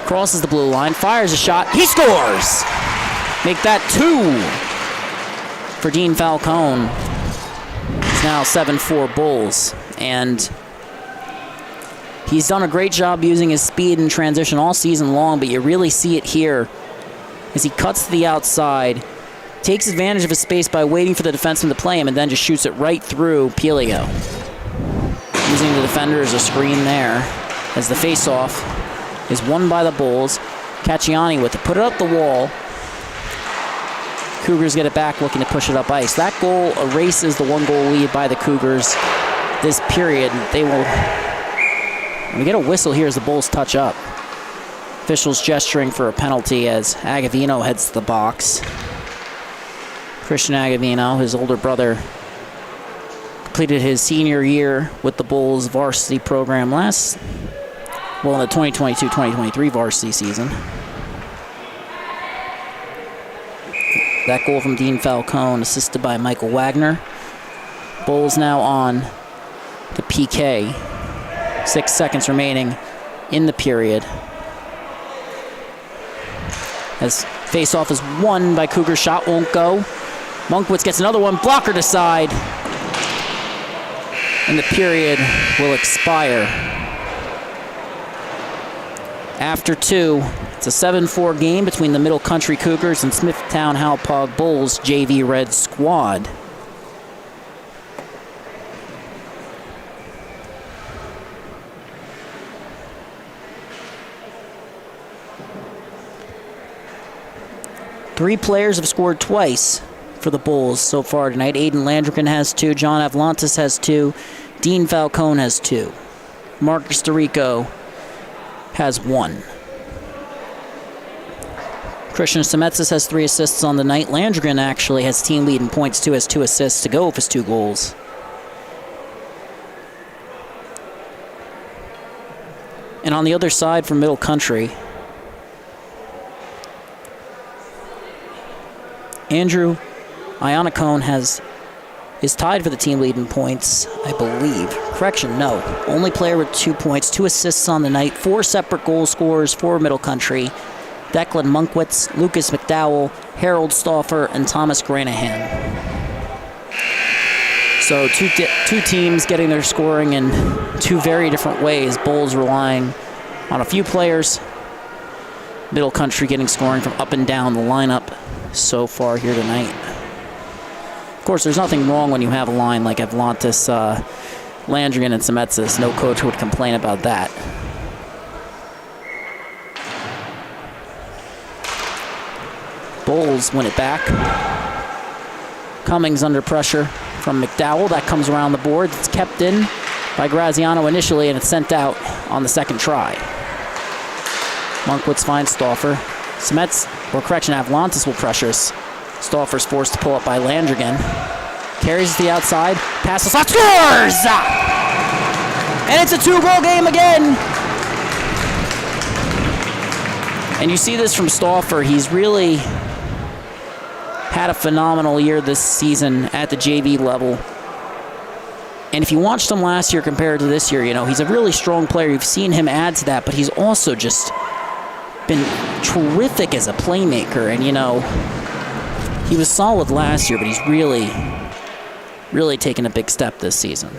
Crosses the blue line. Fires a shot. He scores! Make that 2 for Dean Falcone. It's now 7-4 Bulls. And he's done a great job using his speed in transition all season long, but you really see it here as he cuts to the outside, takes advantage of his space by waiting for the defenseman to play him, and then just shoots it right through Pelio. Using the defender as a screen there as the face-off is won by the Bulls. Cacciani with it. Put it up the wall. Cougars get it back, looking to push it up ice. That goal erases the 1-goal lead by the Cougars this period. They will... We get a whistle here as the Bulls touch up. Officials gesturing for a penalty as Agavino heads to the box. Christian Agavino, his older brother, completed his senior year with the Bulls varsity program in the 2022-2023 varsity season. That goal from Dean Falcone, assisted by Michael Wagner. Bulls now on the PK. 6 seconds remaining in the period. As face-off is won by Cougar, shot won't go. Monkwitz gets another one, blocker to side. And the period will expire. After 2, it's a 7-4 game between the Middle Country Cougars and Smithtown Hauppauge Bulls JV Red squad. Three players have scored twice for the Bulls so far tonight. Aiden Landrigan has 2. John Avlantis has 2. Dean Falcone has 2. Marcus DeRico has 1. Christian Semetzis has 3 assists on the night. Landrigan actually has team lead in points too, has 2 assists to go with his 2 goals. And on the other side from Middle Country, Andrew Iannacone has is tied for the team lead in points, I believe. Correction, no. Only player with 2 points, 2 assists on the night, 4 separate goal scorers for Middle Country. Declan Munkwitz, Lucas McDowell, Harold Stauffer, and Thomas Granahan. So two teams getting their scoring in 2 very different ways. Bulls relying on a few players. Middle Country getting scoring from up and down the lineup so far here tonight. Of course, there's nothing wrong when you have a line like Atlantis, Landrigan, and Semetsis. No coach would complain about that. Bulls win it back. Cummings under pressure from McDowell. That comes around the board. It's kept in by Graziano initially, and it's sent out on the second try. Munkwitz finds Stauffer. Atlantis will pressure us. Stauffer's forced to pull up by Landrigan. Carries it to the outside. Passes off. Scores! And it's a 2-goal game again. And you see this from Stauffer. He's really had a phenomenal year this season at the JV level. And if you watched him last year compared to this year, he's a really strong player. You've seen him add to that, but he's also just been terrific as a playmaker. And, he was solid last year, but he's really, really taken a big step this season.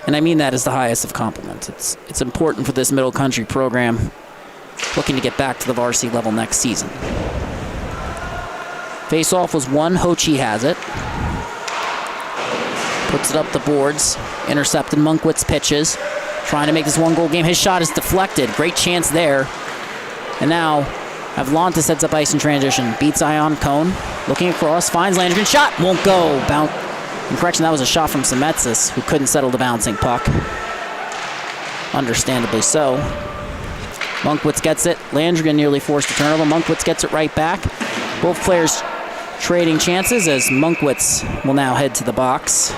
And I mean that as the highest of compliments. It's important for this Middle Country program looking to get back to the varsity level next season. Face-off was won. Hochi has it. Puts it up the boards. Intercepted. Munkwitz pitches. Trying to make this 1-goal game. His shot is deflected. Great chance there. And now Atlantis heads up ice in transition. Beats Ion Cone. Looking across. Finds Landrigan. Shot. Won't go. In correction, that was a shot from Semetsis, who couldn't settle the bouncing puck. Understandably so. Munkwitz gets it. Landrigan nearly forced a turnover. Munkwitz gets it right back. Both players trading chances as Munkwitz will now head to the box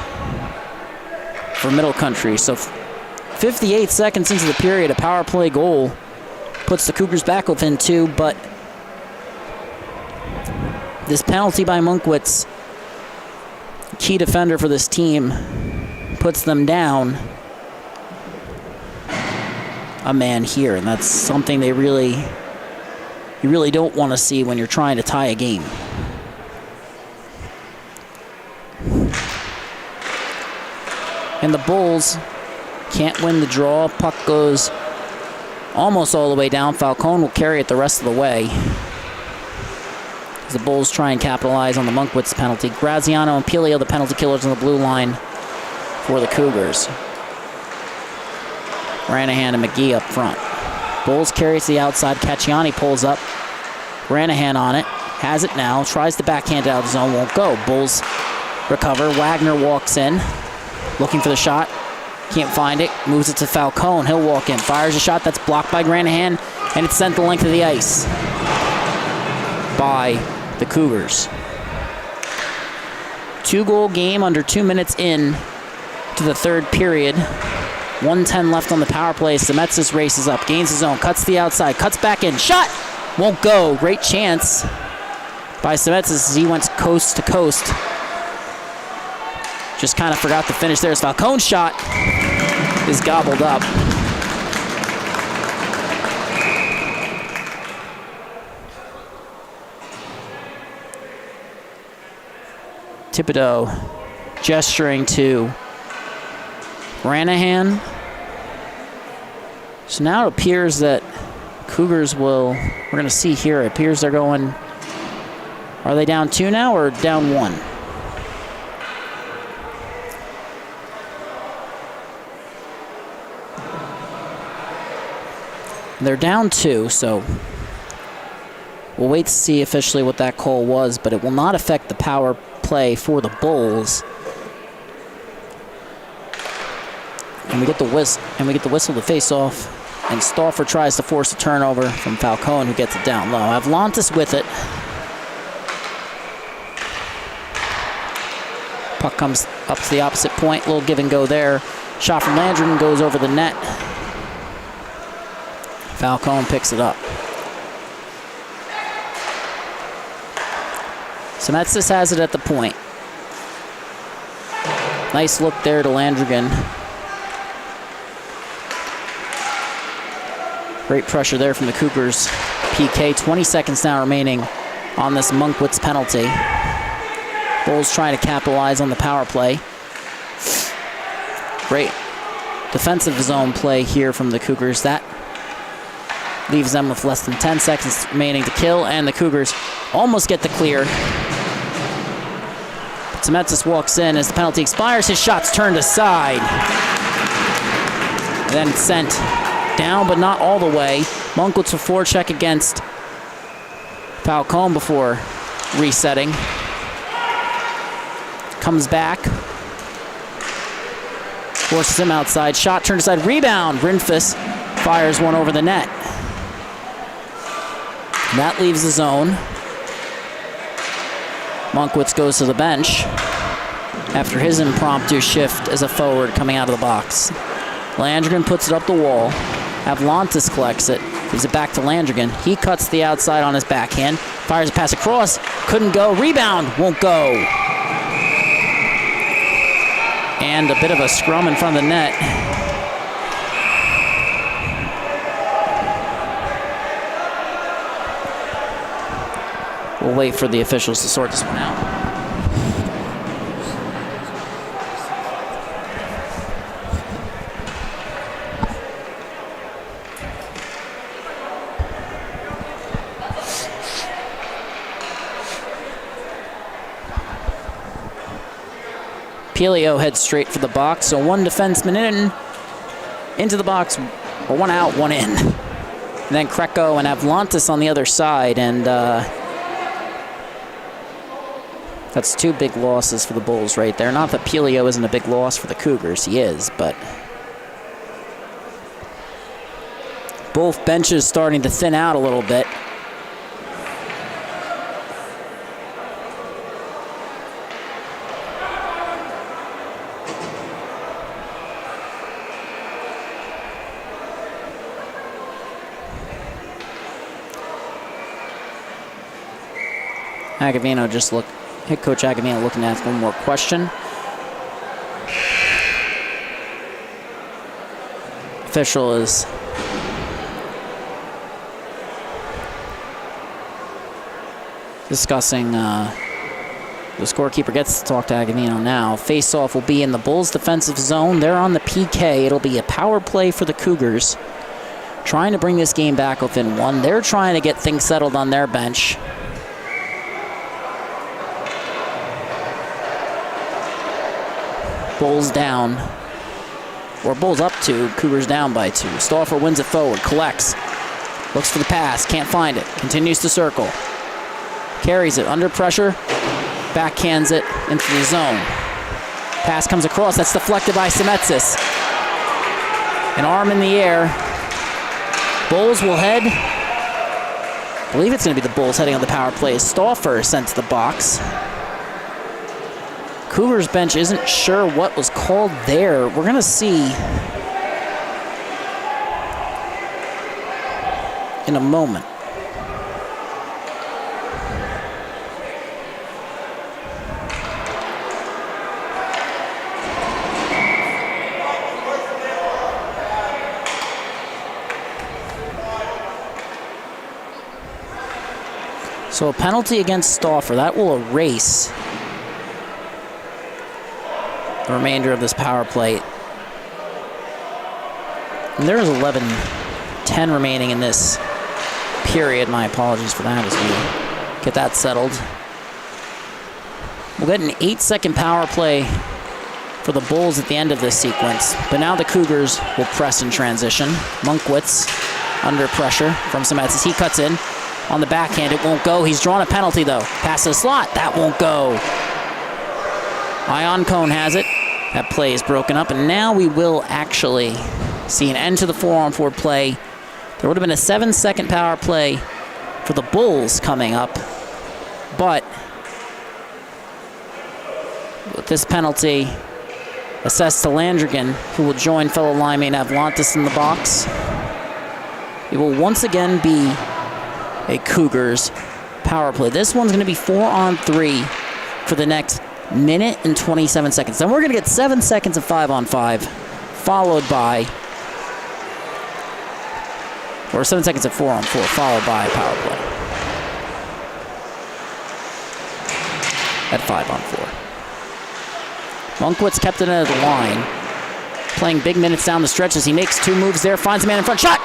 for Middle Country. So 58 seconds into the period, a power play goal puts the Cougars back within 2, but this penalty by Munkwitz, key defender for this team, puts them down a man here, and that's something you really don't want to see when you're trying to tie a game. And the Bulls can't win the draw. Puck goes almost all the way down. Falcone will carry it the rest of the way as the Bulls try and capitalize on the Munkwitz penalty. Graziano and Pelio, the penalty killers on the blue line for the Cougars. Granahan and McGee up front. Bulls carry it to the outside. Cacciani pulls up. Granahan on it. Has it now. Tries to backhand it out of the zone. Won't go. Bulls recover. Wagner walks in. Looking for the shot. Can't find it. Moves it to Falcone. He'll walk in. Fires a shot that's blocked by Granahan. And it's sent the length of the ice by the Cougars. 2-goal game under 2 minutes in to the third period. 1:10 left on the power play. Semetsis races up. Gains his own. Cuts to the outside. Cuts back in. Shot! Won't go. Great chance by Semetsis as he went coast to coast. Just kind of forgot to finish there. Falcone's shot is gobbled up. Thibodeau gesturing to Granahan. So now it appears that Cougars we're going to see here, it appears they're going, are they down 2 now or down 1? They're down 2, so we'll wait to see officially what that call was, but it will not affect the power play for the Bulls. And we get the whistle to face off, and Stauffer tries to force a turnover from Falcone, who gets it down low. Atlantis with it. Puck comes up to the opposite point. Little give and go there. Shot from Landrigan goes over the net. Falcone picks it up. Semetsis has it at the point. Nice look there to Landrigan. Great pressure there from the Cougars. PK, 20 seconds now remaining on this Monkwitz penalty. Bulls trying to capitalize on the power play. Great defensive zone play here from the Cougars. That leaves them with less than 10 seconds remaining to kill, and the Cougars almost get the clear. Zemetzis walks in as the penalty expires. His shot's turned aside. And then sent down, but not all the way. Monkwitz will forecheck against Falcone before resetting. Comes back. Forces him outside. Shot turned aside. Rebound. Rinfus fires one over the net. That leaves the zone. Monkwitz goes to the bench after his impromptu shift as a forward coming out of the box. Landrigan puts it up the wall. Avlantis collects it. Gives it back to Landrigan. He cuts the outside on his backhand. Fires a pass across. Couldn't go. Rebound. Won't go. And a bit of a scrum in front of the net. We'll wait for the officials to sort this one out. Pelio heads straight for the box, so one defenseman into the box, or one out, one in. And then Kreko and Avlantis on the other side, and that's two big losses for the Bulls right there. Not that Pelio isn't a big loss for the Cougars, he is, but both benches starting to thin out a little bit. Agavino head coach Agavino looking to ask one more question. Official is discussing, the scorekeeper gets to talk to Agavino now. Face-off will be in the Bulls' defensive zone. They're on the PK. It'll be a power play for the Cougars, trying to bring this game back within one. They're trying to get things settled on their bench. Bulls down, or Bulls up 2, Cougars down by 2. Stauffer wins it forward, collects, looks for the pass, can't find it, continues to circle, carries it under pressure, backhands it into the zone. Pass comes across, that's deflected by Zemetzis. An arm in the air. Bulls will head, I believe it's going to be the Bulls heading on the power play as Stauffer is sent to the box. Cougars bench isn't sure what was called there. We're going to see in a moment. So a penalty against Stauffer. That will erase the remainder of this power play. And there's 11:10 remaining in this period. My apologies for that as we get that settled. We'll get an 8-second power play for the Bulls at the end of this sequence. But now the Cougars will press in transition. Monkwitz under pressure from Zemetzis. He cuts in on the backhand. It won't go. He's drawn a penalty though. Pass to the slot. That won't go. Ion Cone has it. That play is broken up, and now we will actually see an end to the 4-on-4 play. There would have been a 7-second power play for the Bulls coming up, but with this penalty assessed to Landrigan, who will join fellow linemate Avlantis in the box, it will once again be a Cougars power play. This one's going to be 4-on-3 for the next Minute and 27 seconds. Then we're going to get 7 seconds of 5-on-5, followed by, or 7 seconds of 4-on-4, followed by a power play at 5-on-4. Munkwitz kept it at the line, playing big minutes down the stretch as he makes 2 moves there, finds a man in front, shot,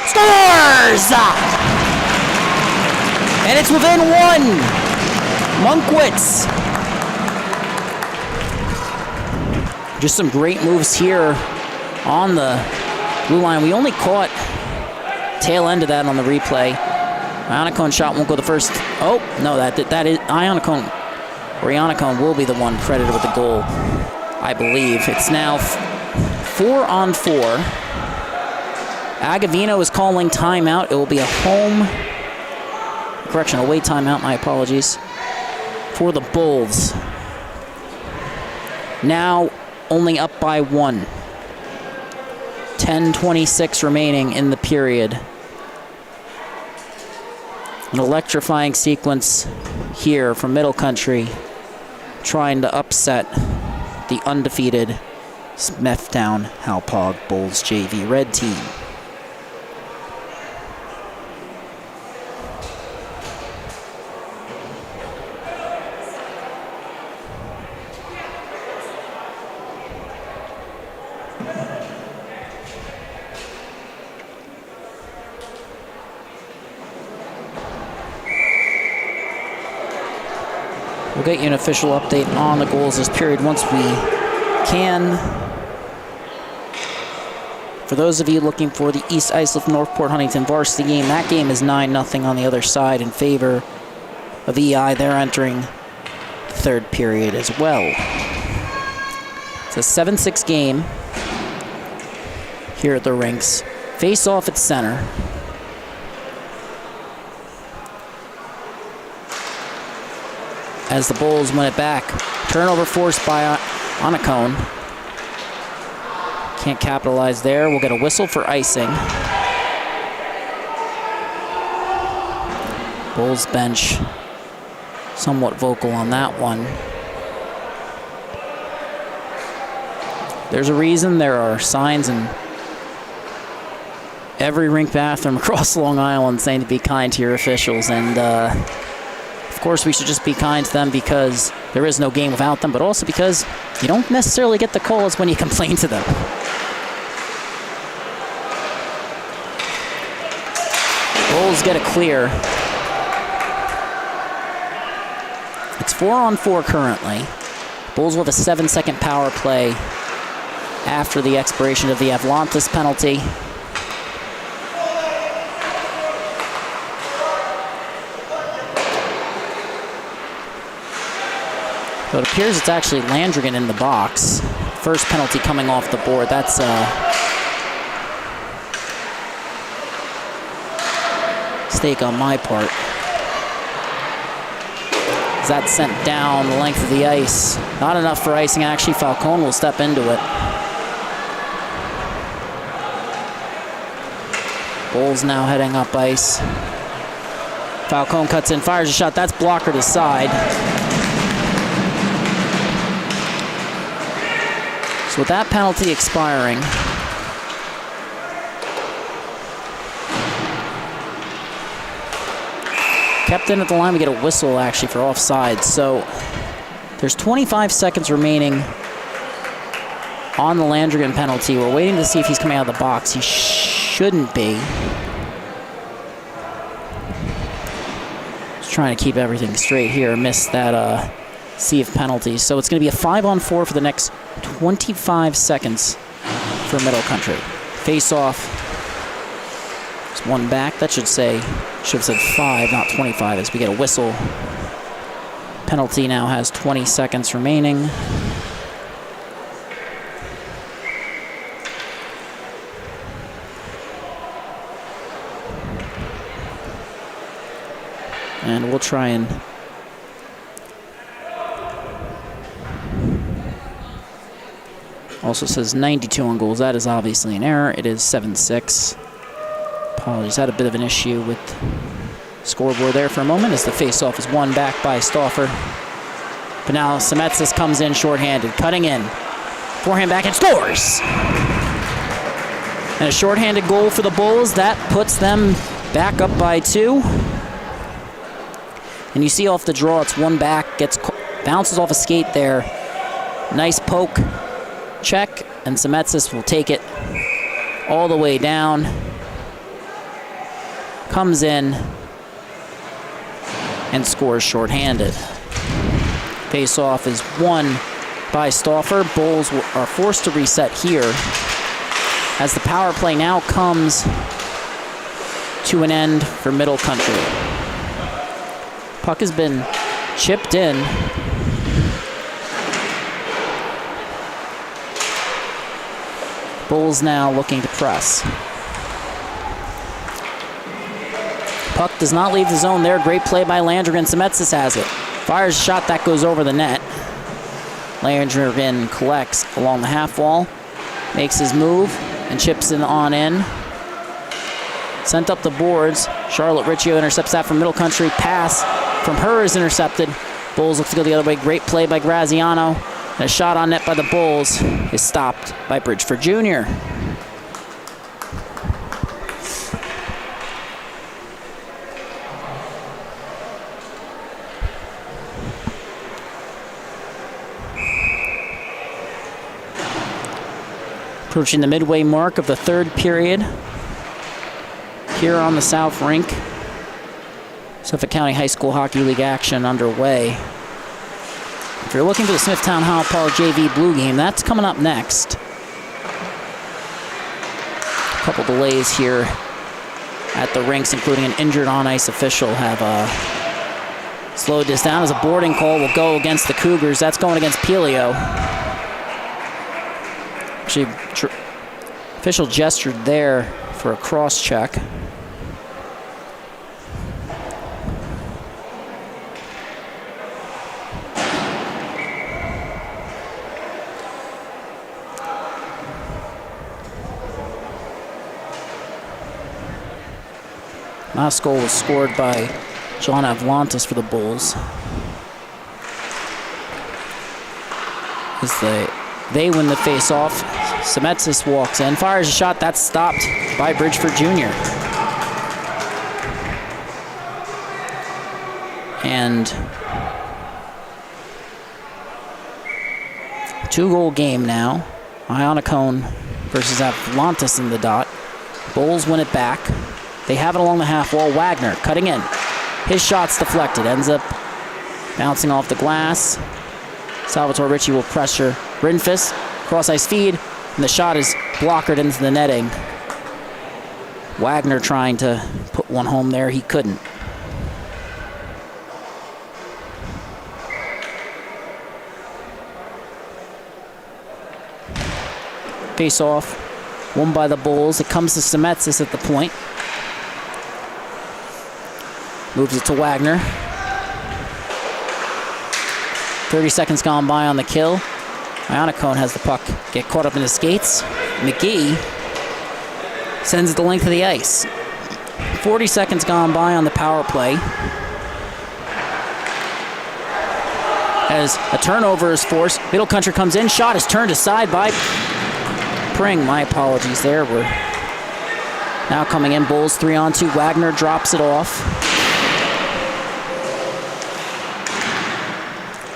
scores! And it's within 1. Munkwitz. Just some great moves here on the blue line. We only caught tail end of that on the replay. Iannacone shot won't go the first. Oh, no, that is Iannacone. Or Iannacone will be the one credited with the goal, I believe. It's now 4-on-4. Agavino is calling timeout. It will be a away timeout, my apologies, for the Bulls. Now only up by 1. 10:26 remaining in the period. An electrifying sequence here from Middle Country, trying to upset the undefeated Smithtown Hauppauge Bulls JV Red Team. We'll get you an official update on the goals this period once we can. For those of you looking for the East Islip Northport Huntington varsity game, that game is 9-0 on the other side in favor of EI. They're entering the third period as well. It's a 7-6 game here at the rinks. Face off at center. As the Bulls win it back. Turnover forced by Iannacone. Can't capitalize there. We'll get a whistle for icing. Bulls bench somewhat vocal on that one. There's a reason there are signs in every rink bathroom across Long Island saying to be kind to your officials, and of course, we should just be kind to them because there is no game without them, but also because you don't necessarily get the calls when you complain to them. Bulls get it clear. It's 4-on-4 currently. Bulls with a 7-second power play after the expiration of the Avlantis penalty. So it appears it's actually Landrigan in the box. First penalty coming off the board. That's mistake on my part. Is that sent down the length of the ice? Not enough for icing. Actually, Falcone will step into it. Bulls now heading up ice. Falcone cuts in, fires a shot. That's blockered aside. So with that penalty expiring, kept in at the line, we get a whistle actually for offside. So there's 25 seconds remaining on the Landrigan penalty. We're waiting to see if he's coming out of the box. He shouldn't be. Just trying to keep everything straight here. Missed that sea of penalties. So it's going to be a 5-on-4 for the next 25 seconds for Middle Country. Face off. There's one back. That should have said 5, not 25, as we get a whistle. Penalty now has 20 seconds remaining. And we'll try and also says 92 on goals. That is obviously an error. It is 7-6. Apologies. Had a bit of an issue with scoreboard there for a moment as the face-off is won back by Stauffer. But now Smithtown comes in shorthanded, cutting in. Forehand back and scores! And a shorthanded goal for the Bulls. That puts them back up by 2. And you see off the draw, it's one back, bounces off a skate there. Nice poke, check, and Smithtown will take it all the way down. Comes in and scores shorthanded. Face-off is won by Stauffer. Bulls are forced to reset here as the power play now comes to an end for Middle Country. Puck has been chipped in. Bulls now looking to press. Puck does not leave the zone there. Great play by Landrigan. Smithtown has it. Fires a shot that goes over the net. Landrigan collects along the half wall, makes his move, and chips it on in. Sent up the boards. Charlotte Riccio intercepts that from Middle Country. Pass from her is intercepted. Bulls look to go the other way. Great play by Graziano. And a shot on net by the Bulls is stopped by Bridgeford Jr. Approaching the midway mark of the third period here on the South Rink. Suffolk County High School Hockey League action underway. If you're looking for the Smithtown Hauppauge JV Blue game, that's coming up next. A couple delays here at the rinks, including an injured on-ice official, have slowed this down as a boarding call will go against the Cougars. That's going against Pelio. Actually, official gestured there for a cross check. Last goal was scored by John Avlantis for the Bulls. As they win the face-off. Smithtown walks in, fires a shot that's stopped by Bridgeford Jr. And 2-goal game now. Iannacone versus Avlantis in the dot. Bulls win it back. They have it along the half wall. Wagner cutting in. His shot's deflected. Ends up bouncing off the glass. Salvatore Ricci will pressure Rinfus. Cross-ice feed. And the shot is blockered into the netting. Wagner trying to put one home there. He couldn't. Face off. Won by the Bulls. It comes to Smithtown at the point. Moves it to Wagner. 30 seconds gone by on the kill. Iannacone has the puck get caught up in his skates. McGee sends it the length of the ice. 40 seconds gone by on the power play. As a turnover is forced, Middle Country comes in. Shot is turned aside by Pring. My apologies there. We're now coming in. Bulls 3-on-2. Wagner drops it off.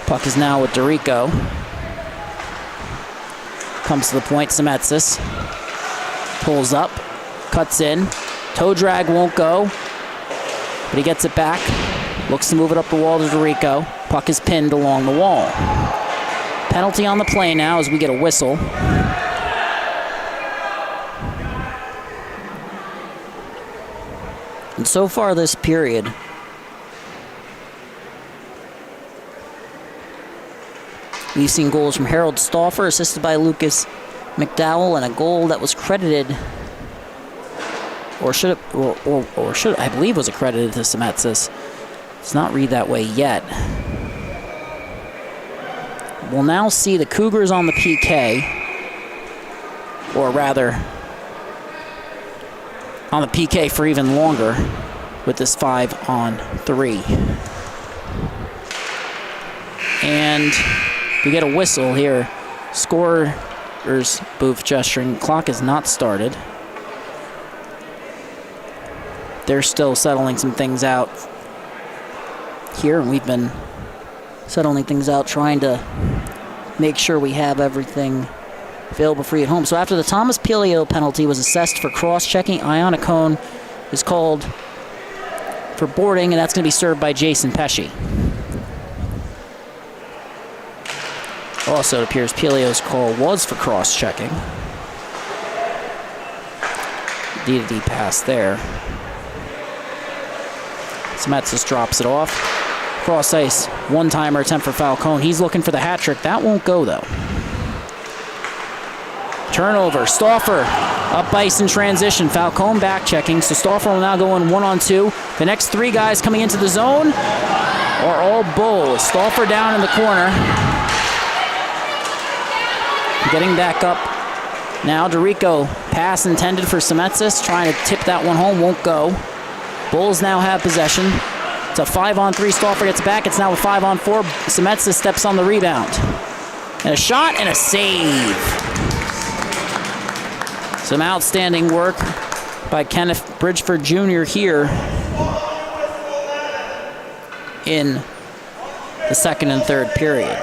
Puck is now with Dorico. Comes to the point, Smithtown. Pulls up, cuts in. Toe drag won't go, but he gets it back. Looks to move it up the wall to Dorico. Puck is pinned along the wall. Penalty on the play now as we get a whistle. And so far this period, we've seen goals from Harold Stauffer, assisted by Lucas McDowell, and a goal that was credited, I believe was accredited to Smithtown. Does not read that way yet. We'll now see the Cougars on the PK, or rather, on the PK for even longer with this 5-on-3. And we get a whistle here. Scorer's booth gesturing. Clock is not started. They're still settling some things out here, and we've been settling things out, trying to make sure we have everything available for you at home. So after the Thomas Pilio penalty was assessed for cross-checking, Ionicone is called for boarding, and that's going to be served by Jason Pesci. Also, it appears Pilio's call was for cross-checking. D-to-D pass there. Smets drops it off. Cross ice, one-timer attempt for Falcone. He's looking for the hat trick. That won't go, though. Turnover. Stauffer up ice in transition. Falcone back checking. So Stauffer will now go in 1-on-2. The next three guys coming into the zone are all Bulls. Stauffer down in the corner. Getting back up. Now DeRico. Pass intended for Semetsis. Trying to tip that one home. Won't go. Bulls now have possession. It's a 5-on-3. Stauffer gets back. It's now a 5-on-4. Semetsis steps on the rebound. And a shot and a save. Some outstanding work by Kenneth Bridgeford Jr. here in the second and third period.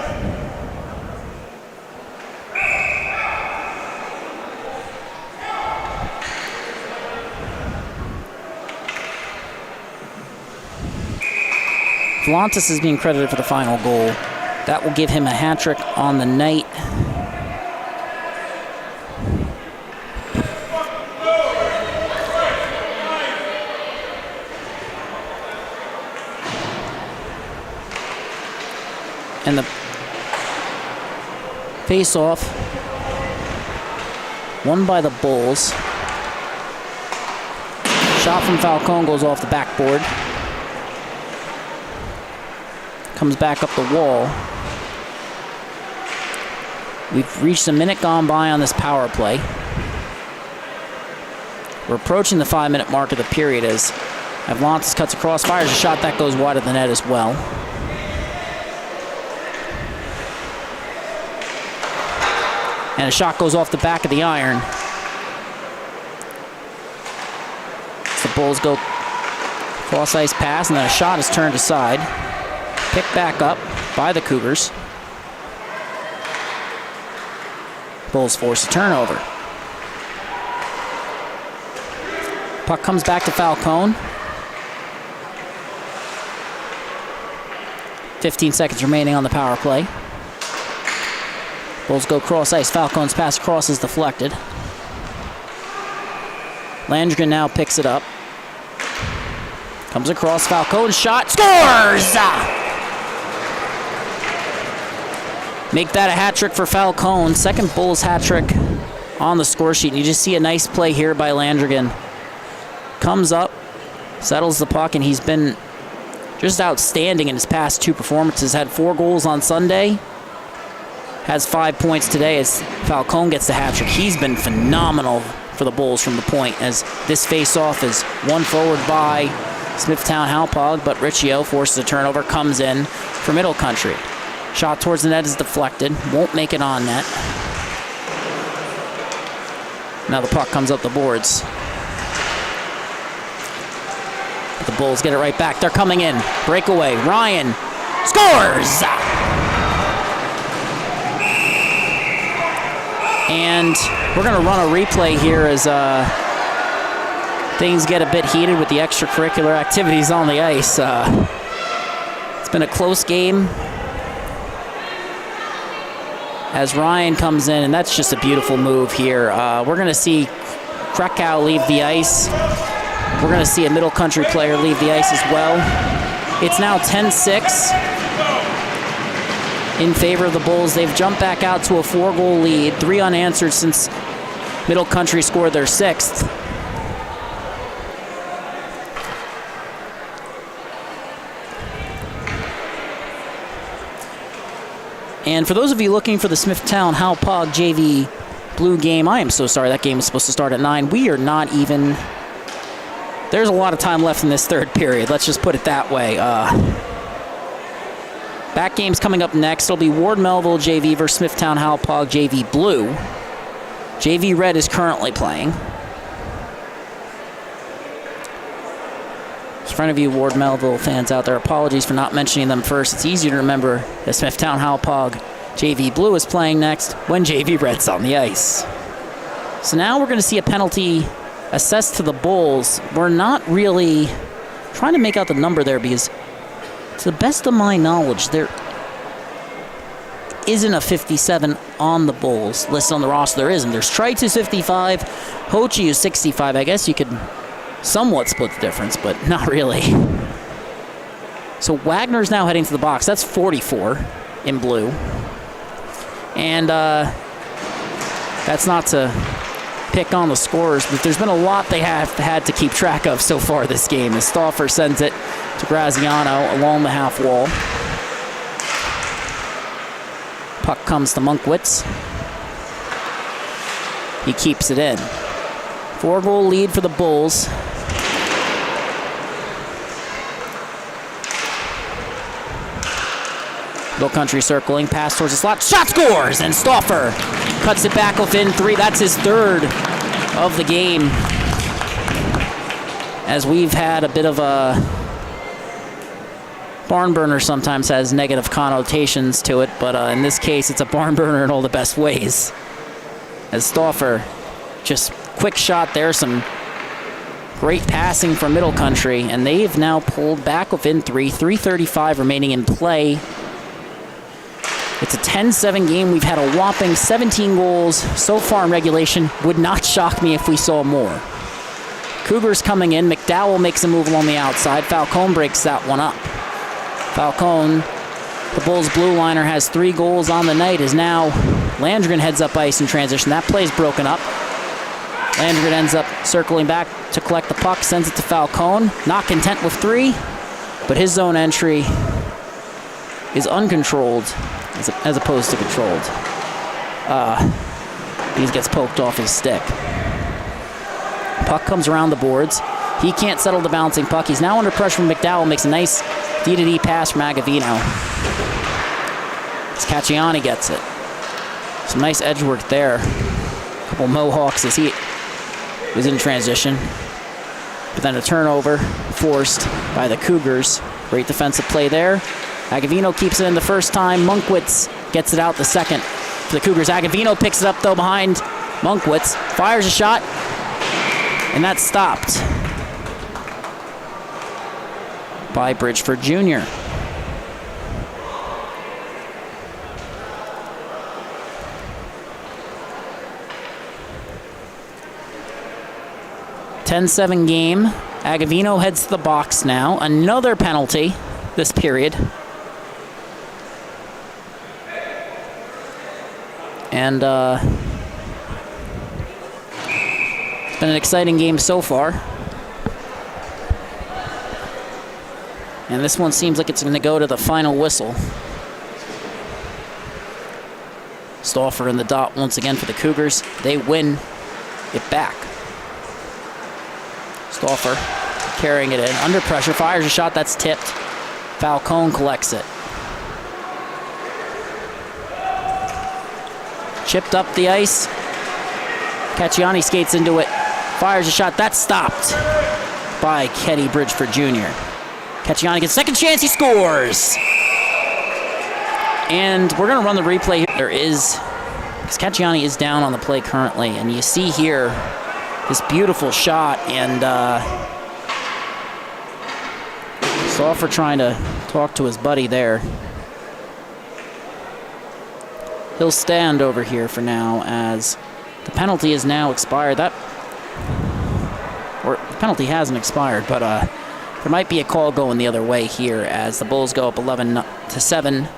Vlantis is being credited for the final goal. That will give him a hat trick on the night. And the face-off won by the Bulls. Shot from Falcone goes off the backboard. Comes back up the wall. We've reached a minute gone by on this power play. We're approaching the 5-minute mark of the period as Avlantis cuts across, fires a shot that goes wide of the net as well. And a shot goes off the back of the iron. The Bulls go cross ice pass, and then a shot is turned aside. Picked back up by the Cougars. Bulls force a turnover. Puck comes back to Falcone. 15 seconds remaining on the power play. Bulls go cross ice. Falcone's pass across is deflected. Landgren now picks it up. Comes across, Falcone shot, scores! Make that a hat trick for Falcone. Second Bulls hat trick on the score sheet. And you just see a nice play here by Landrigan. Comes up, settles the puck, and he's been just outstanding in his past two performances. Had 4 goals on Sunday. Has 5 points today as Falcone gets the hat trick. He's been phenomenal for the Bulls from the point, as this face-off is won forward by Smithtown Hauppauge, but Riccio forces a turnover, comes in for Middle Country. Shot towards the net is deflected. Won't make it on net. Now the puck comes up the boards. But the Bulls get it right back. They're coming in. Breakaway. Ryan scores! And we're going to run a replay here as things get a bit heated with the extracurricular activities on the ice. It's been a close game as Ryan comes in, and that's just a beautiful move here. We're going to see Krakow leave the ice. We're going to see a Middle Country player leave the ice as well. It's now 10-6 in favor of the Bulls. They've jumped back out to a 4-goal lead, 3 unanswered since Middle Country scored their 6th. And for those of you looking for the Smithtown Hauppauge JV Blue game, I am so sorry, that game was supposed to start at 9. We are not even... There's a lot of time left in this third period. Let's just put it that way. Back games coming up next. It'll be Ward Melville JV versus Smithtown Hauppauge JV Blue. JV Red is currently playing. In front of you, Ward Melville fans out there, apologies for not mentioning them first. It's easier to remember that Smithtown Hauppauge JV Blue is playing next when JV Red's on the ice. So now we're going to see a penalty assessed to the Bulls. We're not really trying to make out the number there because, to the best of my knowledge, there isn't a 57 on the Bulls listed on the roster. There isn't. There's Trites who's 55, Hochi who's 65. I guess you could somewhat split the difference, but not really. So Wagner's now heading to the box. That's 44 in blue. And that's not to pick on the scorers, but there's been a lot they have had to keep track of so far this game. As Stauffer sends it to Graziano along the half wall. Puck comes to Monkwitz. He keeps it in. 4-goal lead for the Bulls. Middle country circling, pass towards the slot, shot scores, and Stauffer cuts it back within 3. That's his third of the game. As we've had a bit of a barn burner, sometimes has negative connotations to it, but in this case, it's a barn burner in all the best ways. As Stauffer, just quick shot there, some great passing from Middle Country, and they've now pulled back within 3. 3:35 remaining in play. It's a 10-7 game. We've had a whopping 17 goals so far in regulation. Would not shock me if we saw more. Cougars coming in. McDowell makes a move along the outside. Falcone breaks that one up. Falcone, the Bulls blue liner, has 3 goals on the night, as now Landrigan heads up ice in transition. That play's broken up. Landrigan ends up circling back to collect the puck, sends it to Falcone. Not content with 3, but his zone entry is uncontrolled as opposed to controlled. He gets poked off his stick. Puck comes around the boards. He can't settle the bouncing puck. He's now under pressure from McDowell. Makes a nice D-to-D pass from Agavino. As Cacciani gets it. Some nice edge work there. A couple Mohawks as he was in transition. But then a turnover forced by the Cougars. Great defensive play there. Agavino keeps it in the first time. Monkwitz gets it out the second for the Cougars. Agavino picks it up, though, behind Monkwitz. Fires a shot, and that's stopped by Bridgeford Jr. (10-7) game. Agavino heads to the box now. Another penalty this period. And it's been an exciting game so far. And this one seems like it's going to go to the final whistle. Stauffer in the dot once again for the Cougars. They win it back. Stauffer carrying it in. Under pressure, fires a shot that's tipped. Falcone collects it. Chipped up the ice. Cacciani skates into it. Fires a shot. That's stopped by Kenny Bridgeford Jr. Cacciani gets second chance. He scores. And we're going to run the replay here. There is, because Cacciani is down on the play currently. And you see here this beautiful shot. And Stauffer trying to talk to his buddy there. He'll stand over here for now as the penalty is now expired. The penalty hasn't expired, but there might be a call going the other way here as the Bulls go up 11-7.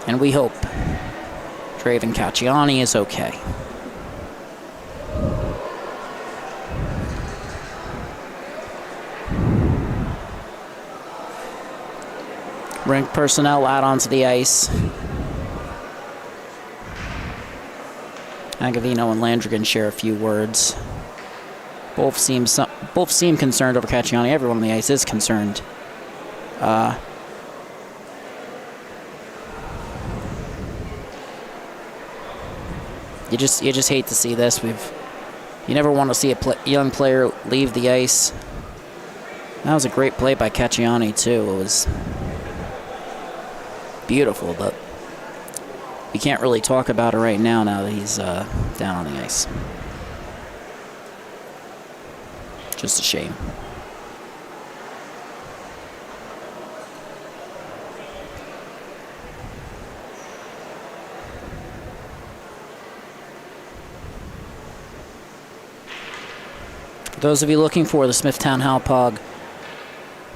And we hope Draven Cacciani is okay. Rink personnel out onto the ice. Agavino and Landrigan share a few words. Both seem concerned over Cacciani. Everyone on the ice is concerned. You just hate to see this. You never want to see a young player leave the ice. That was a great play by Cacciani too. It was beautiful, but we can't really talk about it right now that he's down on the ice. Just a shame. For those of you looking for the Smithtown Hauppauge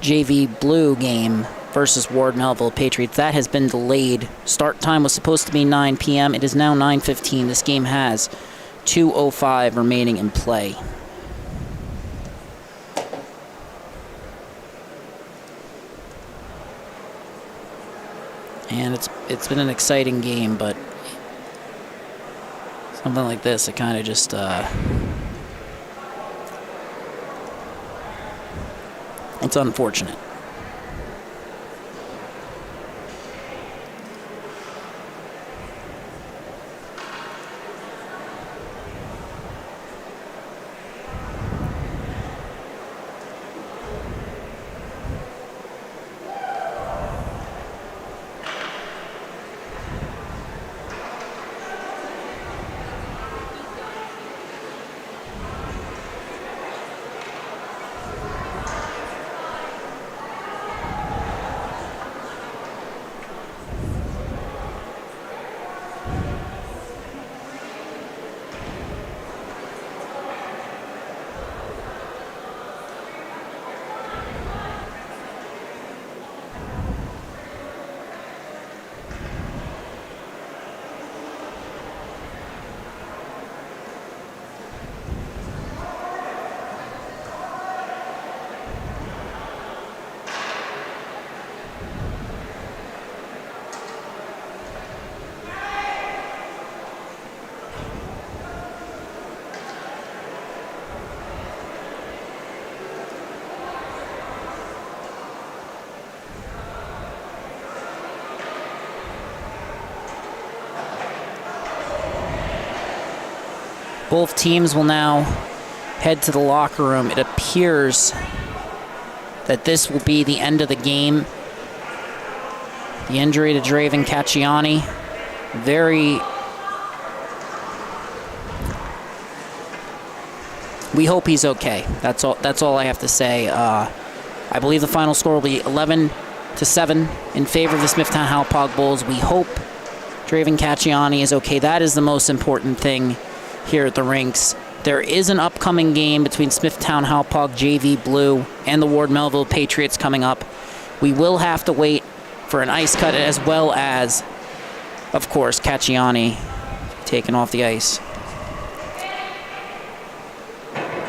JV Blue game versus Ward Melville Patriots, that has been delayed. Start time was supposed to be 9 p.m. It is now 9:15. This game has 2:05 remaining in play. And it's been an exciting game, but something like this, it kind of just it's unfortunate. Both teams will now head to the locker room. It appears that this will be the end of the game. The injury to Draven Cacciani, we hope he's okay. That's all I have to say. I believe the final score will be 11-7 in favor of the Smithtown Hauppauge Bulls. We hope Draven Cacciani is okay. That is the most important thing here at the rinks. There is an upcoming game between Smithtown Hauppauge JV Blue and the Ward Melville Patriots coming up. We will have to wait for an ice cut, as well as, of course, Cacciani taken off the ice.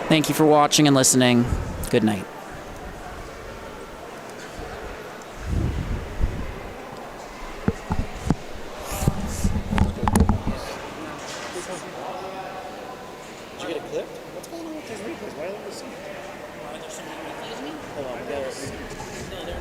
Thank you for watching and listening. Good night. Did you get it clipped? What's going on with these replays? Why don't we see it? Hold on, I got it.